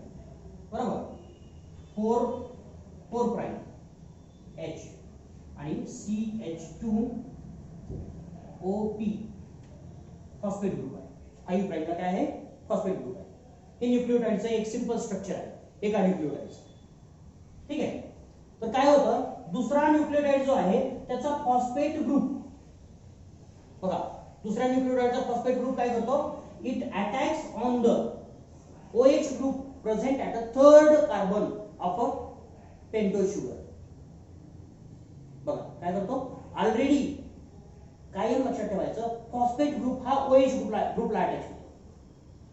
बरोबर? 4 प्राइम H आणि CH2OP फॉस्फेट ग्रुप आहे. 5 प्राइमला काय आहे? फॉस्फेट ग्रुप आहे. हे न्यूक्लियोटाइडचं एक सिंपल स्ट्रक्चर आहे एका न्यूक्लियोटाइडचं. ठीक आहे? तर काय होतं? दुसरा न्यूक्लियोटाइड जो आहे त्याचा फॉस्फेट ग्रुप बघा, दुसऱ्या न्यूक्लियोटाइडचा फॉस्फेट ग्रुप काय करतो? It attacks on the OH group present at a third carbon of a pentose sugar. बघा काय करतो? ऑलरेडी कायम लक्षात ठेवायचं, फॉस्फेट ग्रुप हा OH ग्रुपला अटॅच होतो.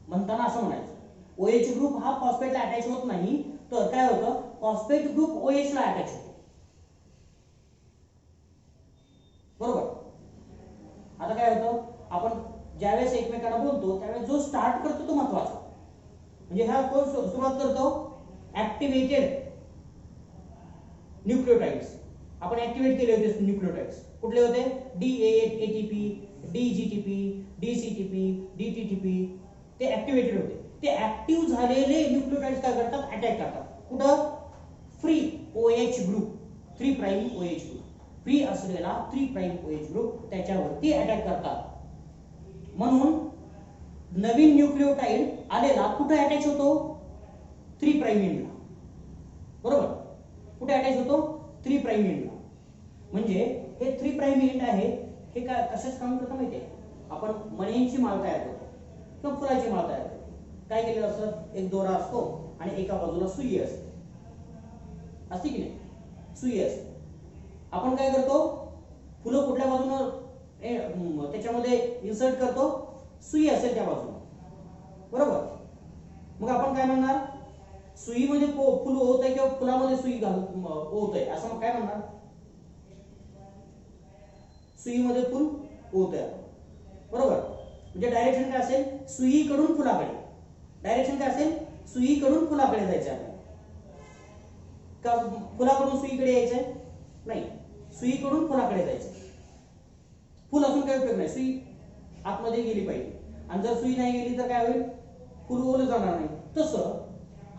म्हणताना असं म्हणायचं OH ग्रुप हा फॉस्फेटला अटॅच होत नाही, तर काय होतं? फॉस्फेट ग्रुप OH ला अटॅच होतो. बरोबर? आता काय होतं? आपण ज्यावेळेस एकमेकांना बोलतो त्यावेळेस जो स्टार्ट करतो तो महत्वाचा. म्हणजे हा कोण सुरुवात करतो? Activated nucleotides. आपण ऍक्टिव्हेट केले होते न्यूक्लियोटाइड्स. कुठले होते? D8ATP, DGTP, DCTP, DTTP. ते ऍक्टिव्हेटेड होते. ते ऍक्टिव्ह झालेले न्यूक्लियोटाइड्स काय करतात? अटॅक करतात. कुठं? Free OH group, 3 prime OH group. Free असलेला 3 प्राइम OH ग्रुप त्याच्यावरती अटॅक करतात. म्हणून नवीन न्यूक्लियोटाइड आलेला कुठे अटॅच होतो? 3 प्राइम एंडला. बरोबर? कुठे अटॅच होतो? 3 प्राइम एंडला. म्हणजे हे 3 प्राइम एंड आहे हे काय कशाच काम करतं माहिती आहे? आपण मण्यांची माळ तयार करतो किंवा फुलाची माळ तयार करतो. काय केलेलं असतं? एक दोरा असतो आणि एका बाजूला सुई असते. असते की नाही? सुई असते. आपण काय करतो? फुलं कुठल्या बाजूनं त्याच्यामध्ये इन्सर्ट करतो? सुई असेल त्या बाजूला. बरोबर? मग आपण काय म्हणणार? सुईमध्ये फुल होत आहे किंवा फुलामध्ये सुई होत आहे असं काय म्हणणार? सुईमध्ये फुल होत आहे. बरोबर? म्हणजे डायरेक्शन काय असेल? सुईकडून फुलाकडे. डायरेक्शन काय असेल? सुईकडून फुलाकडे जायचं आहे. का फुलाकडून सुईकडे यायचंय? नाही, सुईकडून फुलाकडे जायचं. फुल असून काय उपयोग नाही. सुई आतमध्ये गेली पाहिजे आणि जर सुई नाही गेली तर काय होईल? फुल ओलं जाणार नाही. तसं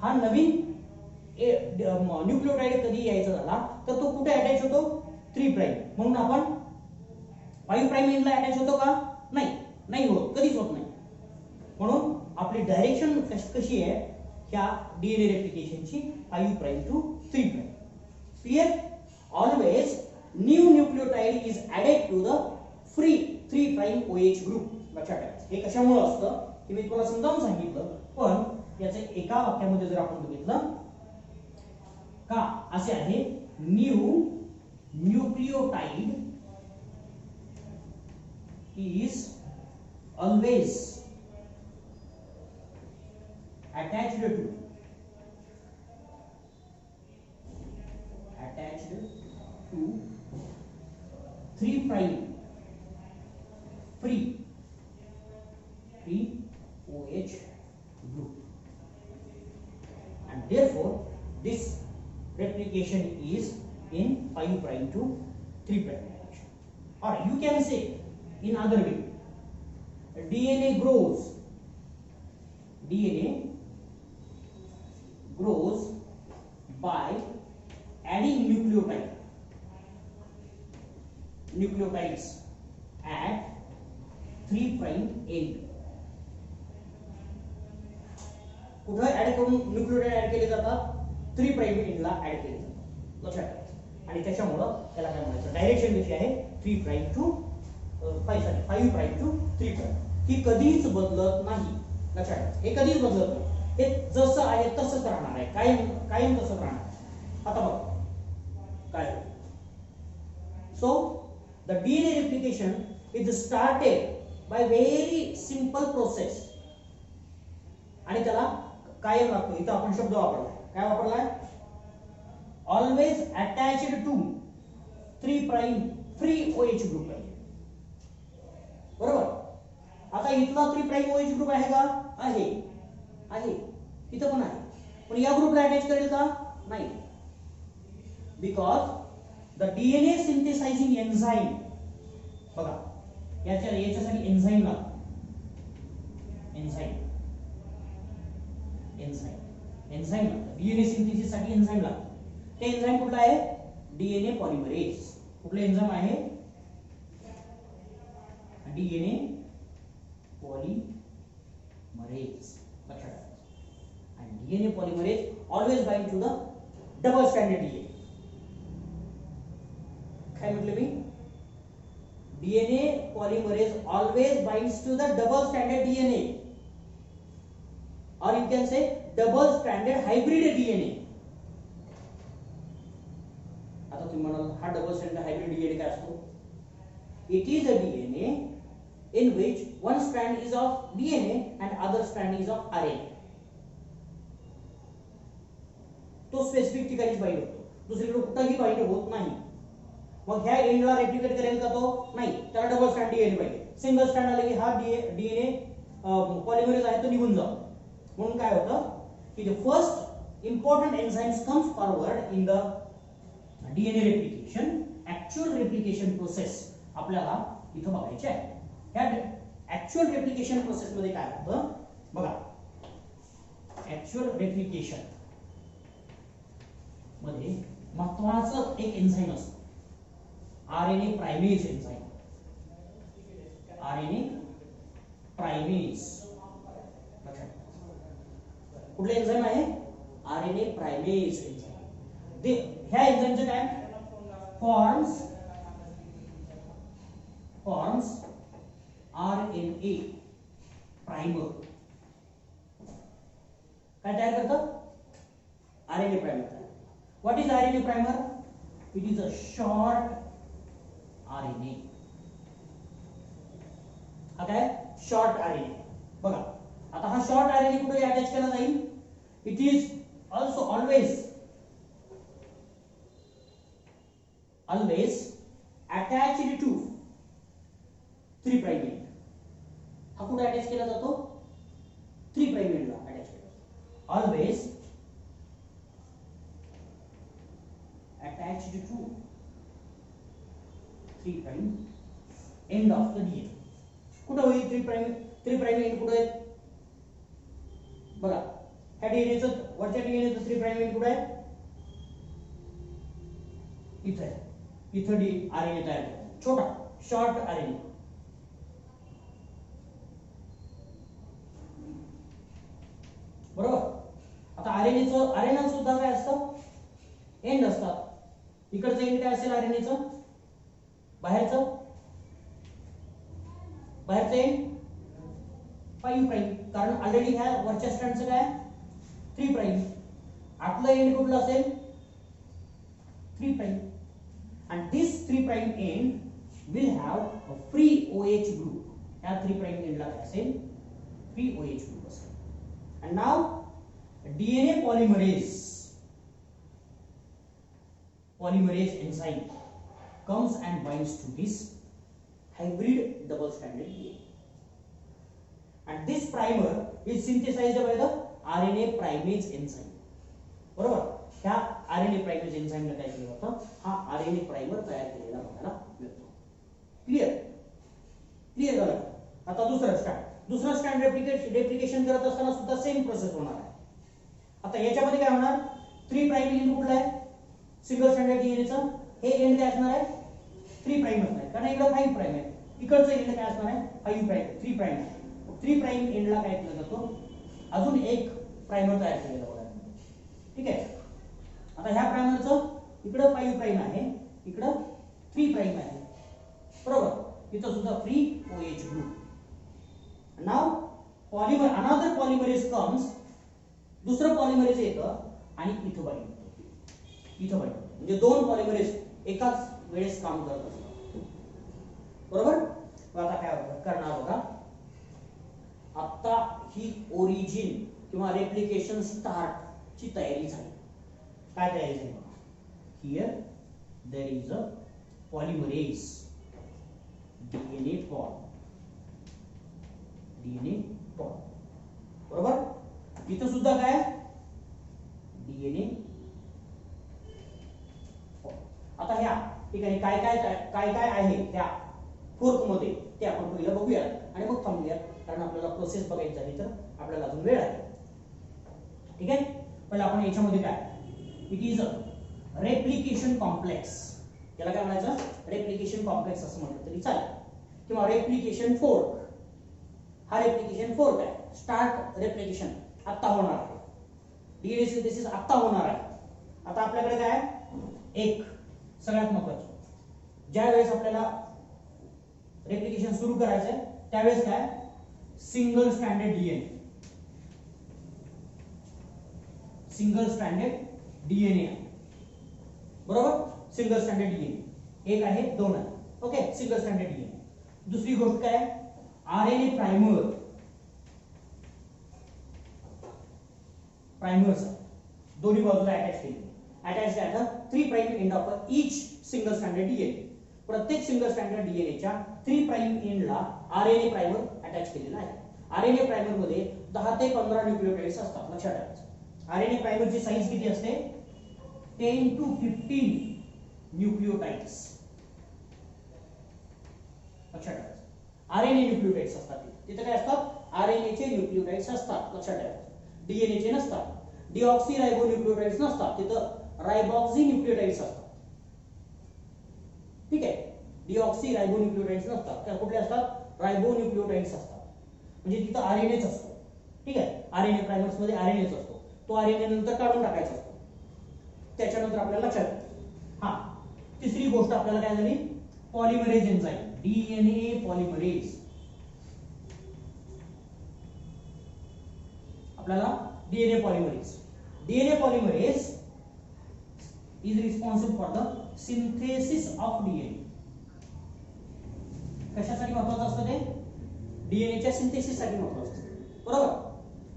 हा नवीन न्यूक्लियोटाइड कधी यायचा झाला तर तो कुठे अटॅच होतो? 3 प्राइम. म्हणून आपण 5 प्राइम एंडला अटॅच होतो का? नाही, नाही होत, कधीच होत नाही. म्हणून आपली डायरेक्शन कशी आहे ह्या डीएनए रेप्लिकेशनची? 5 prime to 3 prime. Clear? Always new nucleotide is added to the free 3 prime OH group. लक्षात ठेवायचं. हे कशामुळे असतं की मी तुम्हाला समजावून सांगितलं, पण याचे एका वाक्यामध्ये जर आपण बघितलं का असे आहे, new nucleotide is always attached to to 3 prime free OH group, and therefore this replication is in 5 prime to 3 prime direction. Or you can say in other way, DNA grows by adding nucleotides at 3 prime end. कुठे add करून nucleotide add केले जातात? 3 prime एंडला add केले जातात, लक्षात ठेवा. आणि त्याच्यामुळं त्याला काय म्हणायचं, डायरेक्शन कशी आहे 3 prime to 5 prime to 3 prime. ही कधीच बदलत नाही, लक्षात ठेवा. हे कधीच बदलत नाही, हे जसं आहे तसंच राहणार आहे, कायम तसंच राहणार. आता बघ काय. So the DNA replication is started by very simple process, आणि त्याला कायम लागतो. इथं आपण शब्द वापरलाय, काय वापरलाय? Always attached to 3 prime free OH group आहे, बरोबर. आता इथला 3 प्राइम OH ग्रुप आहे का? आहे, इथं पण आहे, पण या ग्रुपला अटॅच करेल का? नाही. Because the DNA synthesising enzyme, बघा याच्यासाठी एन्झाइम लागतो. एन्झाइम लागतं डीएनए सिंथेसिस साठी. एन्झाइम लागतं. ते एन्झाइम कुठला आहे? DNA polymerase. कुठलं एन्झाइम आहे? डीएनए पॉलिमरेज, लक्षात ठेवा. आणि DNA polymerase always bind to the double stranded DNA. काय म्हटलं मी? DNA polymerase always binds to the double stranded DNA, or you can say double stranded hybrid DNA. आता तुम्ही म्हणाल हा डबल स्ट्रँडेड हायब्रिड डीएनए काय असतो? It is a DNA in which one strand is of DNA and other strand is of RNA. तो specific ठिकाणीच bind होतो, दुसरीकडे कुठेही बाइंड होत नाही. मग ह्या एंडला रेप्लिकेट करेल का तो? नाही, त्याला डबल स्ट्रँड डीएनए पाहिजे. सिंगल स्ट्रँड आले की हा डीएनए पॉलिमरेज आहे तो निघून जातो. म्हणून काय होतं की the first important enzymes comes forward in the DNA replication. Actual replication process आपल्याला इथं बघायची आहे. ह्या ऍक्च्युअल रेप्लिकेशन प्रोसेस मध्ये काय होतं बघा. ऍक्च्युअल रेप्लिकेशन मध्ये महत्त्वाचं एक एन्झाइम असतं, RNA primase enzyme. RNA primase, कुठलं एन्झाइम आहे? RNA primase enzyme. ह्या एन्झाइमचं काय? Forms RNA primer. काय तयार करतं? RNA primer. What is RNA primer? It is a short RNA. हा काय? Short RNA. बघा आता हा शॉर्ट आरएनए कुठे अटॅच केला जाईल? It is also always attached to 3 prime end. हा कुठे अटॅच केला जातो? 3 प्राइम एंडला अटॅच केला जातो. Always attached to 3 prime end of the DNA. कुठे होईल 3 प्राइम एंड कुठे आहे? बघा ह्या डीएनएचं वरच्या डीएनएचं 3 प्राइम एंड कुठे आहे? इथे आहे. इथं आरएनए तयार करतो, छोटा शॉर्ट आरएनए. बरोबर. आता आरएनए सुद्धा काय असतं? एंड असतात. इकडचं एंड काय असेल आरएनएचं? बाहेरचं एंड 5 प्राइम, कारण ऑलरेडी ह्या वरच्या स्ट्रँडचं काय 3 प्राइम. आतलं एंड कुठलं असेल? 3 prime. and this 3 prime end will have a free OH group. या 3 prime end ला काय असेल? free OH group असेल. and now DNA polymerase polymerase enzyme comes and binds to this hybrid double stranded DNA. And this primer is synthesized by the RNA primase enzyme. बरोबर, ह्या RNA primase enzyme ने काय केलं होतं, हा RNA primer तयार केलेला बघायला मिळतो. क्लियर क्लियर झालं. आता दुसरा स्ट्रँड रेप्लिकेशन करत असताना सुद्धा सेम प्रोसेस होणार आहे. आता याच्यामध्ये काय होणार, 3 प्राइम एंड कुठला आहे, सिंगल स्ट्रँडेड डीएनए चा हे एंड काय असणार आहे, 3 प्राइम असणार आहे, कारण इकडे 5 प्राइम आहे. इकडचं एंड काय असणार आहे, 5 प्राइम 3 प्राइम आहे. 3 प्राइम एंडला काय केलं जातो, अजून एक प्राइमर तयार केलेला बघा. ठीक आहे. आता ह्या प्राइमरचं इकडे 5 प्राइम आहे, इकडे 3 प्राइम आहे. बरोबर, इथं सुद्धा free OH group. Now another polymerase comes, दुसरं पॉलिमरेज येतं आणि इथं बाइंड होतं. म्हणजे 2 पॉलिमरेज एकाच वेळेस काम करत असतात. बरोबर. आता काय करणार बघा, आता ही ओरिजिन किंवा रेप्लिकेशन स्टार्ट ची तयारी झाली. काय तयारी झाली बघा, here there is a polymerase DNA pod. बरोबर. इथं सुद्धा काय DNA pod. आता ह्या ठिकाणी काय काय आहे त्या फोर्क मध्ये ते आपण पहिलं बघूया आणि मग थांबूया, कारण आपल्याला प्रोसेस बघायची झाली तर आपल्याला अजून वेळ आहे. ठीक आहे. पहिलं आपण याच्यामध्ये काय, it is a replication complex. याला काय म्हणायचं, रेप्लिकेशन कॉम्प्लेक्स असं म्हटलं तरी चालेल, किंवा रेप्लिकेशन फोर्क. हा रेप्लिकेशन फोर्क आहे. स्टार्ट रेप्लिकेशन आता होणार आहे, डीएनए सिंथेसिस आता होणार आहे. आता आपल्याकडे काय, एक सगळ्यात महत्त्वाचं, ज्या वेळेस आपल्याला रेप्लिकेशन सुरू करायचं आहे त्यावेळेस काय, सिंगल स्ट्रँडेड डीएनए आहे. बरोबर, सिंगल स्ट्रँडेड डीएनए एक आहे, 2 आहे. Okay, single stranded DNA. दुसरी गोष्ट काय, आरएनए प्राइमर्स दोन्ही बाजूला अटॅच केलेले, attached at a 3 prime end of each single stranded DNA. प्रत्येक सिंगल स्ट्रँडेड डीएनएच्या 3 प्राइम एंडला आरएनए प्राइमर अटॅच केलेला आहे. आरएनए प्राइमर मध्ये 10 ते 15 न्यूक्लियोटाइड्स असतात. लक्षात ठेवायचं, आरएनए प्राइमरची साईज किती असते, 10 to 15 न्यूक्लियोटाइड्स. लक्षात ठेवायचं, आरएनए न्यूक्लियोटाइड्स असतात. तिथे काय असतात, आरएनए चे न्यूक्लियोटाइड्स असतात. लक्षात ठेवायचं, डीएनए चे नसतात. डिऑक्सी रायबो न्यूक्लियोटाइड्स नसतात, तिथे रायबॉक्सी न्यूक्लियोटाइड्स असतात. ठीक आहे, डिऑक्सी रायबो न्यूक्लियोटाइड्स नसतात. त्या कुठले असतात, रायबो न्यूक्लियोटाइड्स असतात. म्हणजे तिथे आरएनएच असतो. ठीक आहे, आरएनए प्राइमर्स मध्ये आरएनएच असतो. तो आरएनए नंतर काढून टाकायचा असतो. त्याच्यानंतर आपल्याला लक्षात, हा तिसरी गोष्ट आपल्याला काय झाली, पॉलिमरेज एन्झाइम, डीएनए पॉलिमरेज. आपल्याला DNA polymerase is responsible for the synthesis of DNA. कशासाठी महत्त्वाचं असतं ते, डीएनएच्या सिंथेसिस साठी महत्त्वाचं असतं. बरोबर,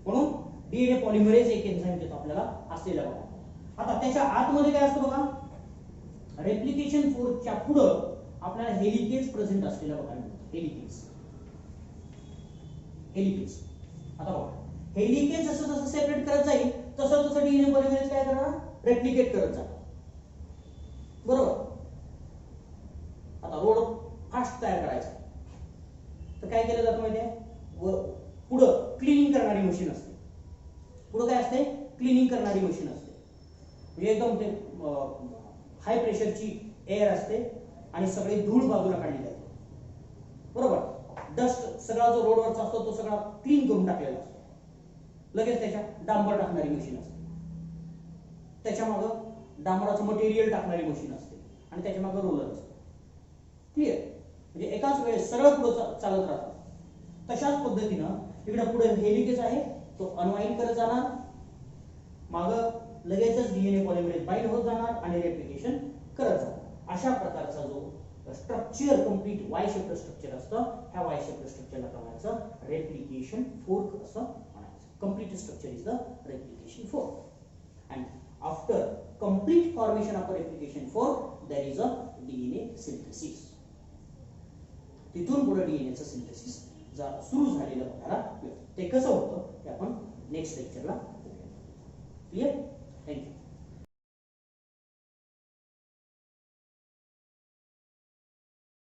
म्हणून डीएनए पॉलिमरेज एक एन्झाइम देतो आपल्याला असलेला बघा. आता त्याच्या आतमध्ये काय असतं बघा, रेप्लिकेशन फोर्कच्या पुढं आपल्याला हेलिकेज प्रेझेंट असलेला बघा. हेलिकेज आता बघा, हेलिकेज जसं जसं सेपरेट करत जाईल तसं तसं डीएनए पॉलिमरेज काय करणार, रेप्लिकेट करत जाणार. बरोबर. आता रोड फास्ट तयार करायचा तर काय केलं जातं माहिती आहे, पुढं क्लिनिंग करणारी मशीन असते. पुढं काय असते, क्लिनिंग करणारी मशीन असते. म्हणजे एकदम ते हाय प्रेशरची एअर असते आणि सगळी धूळ बाजूला काढली जाते. बरोबर, डस्ट सगळा जो रोडवरचा असतो तो सगळा क्लीन करून टाकलेला असतो. लगेच त्याच्या डांबर टाकणारी मशीन असते, त्याच्या मागं डांबराचं मटेरियल टाकणारी मशीन असते आणि त्याच्या मागे रोलर असतो. क्लिअर, म्हणजे एकाच वेळेस सरळ पुढे चालत राहतात. तशाच पद्धतीनं इकडे पुढे हेलिकेज आहे, तो अनवाइंड करत जाणार, मागं लगेचच डीएनए पॉलिमरेज बाइंड होत जाणार आणि रेप्लिकेशन करत जाणार. अशा प्रकारचा जो structure complete Y shape structure असतं, ह्या वाय शेप स्ट्रक्चरला म्हणायचं रेप्लिकेशन फोर्क असं म्हणायचं. Complete structure is the replication fork. And after complete formation of a replication form there is a DNA synthesis. तिथून पुढे डीएनएचं सिंथेसिस सुरू झालेलं बघायला मिळतं. ते कसं होतं ते आपण नेक्स्ट लेक्चरला बघूया. क्लिअर? थँक्यू.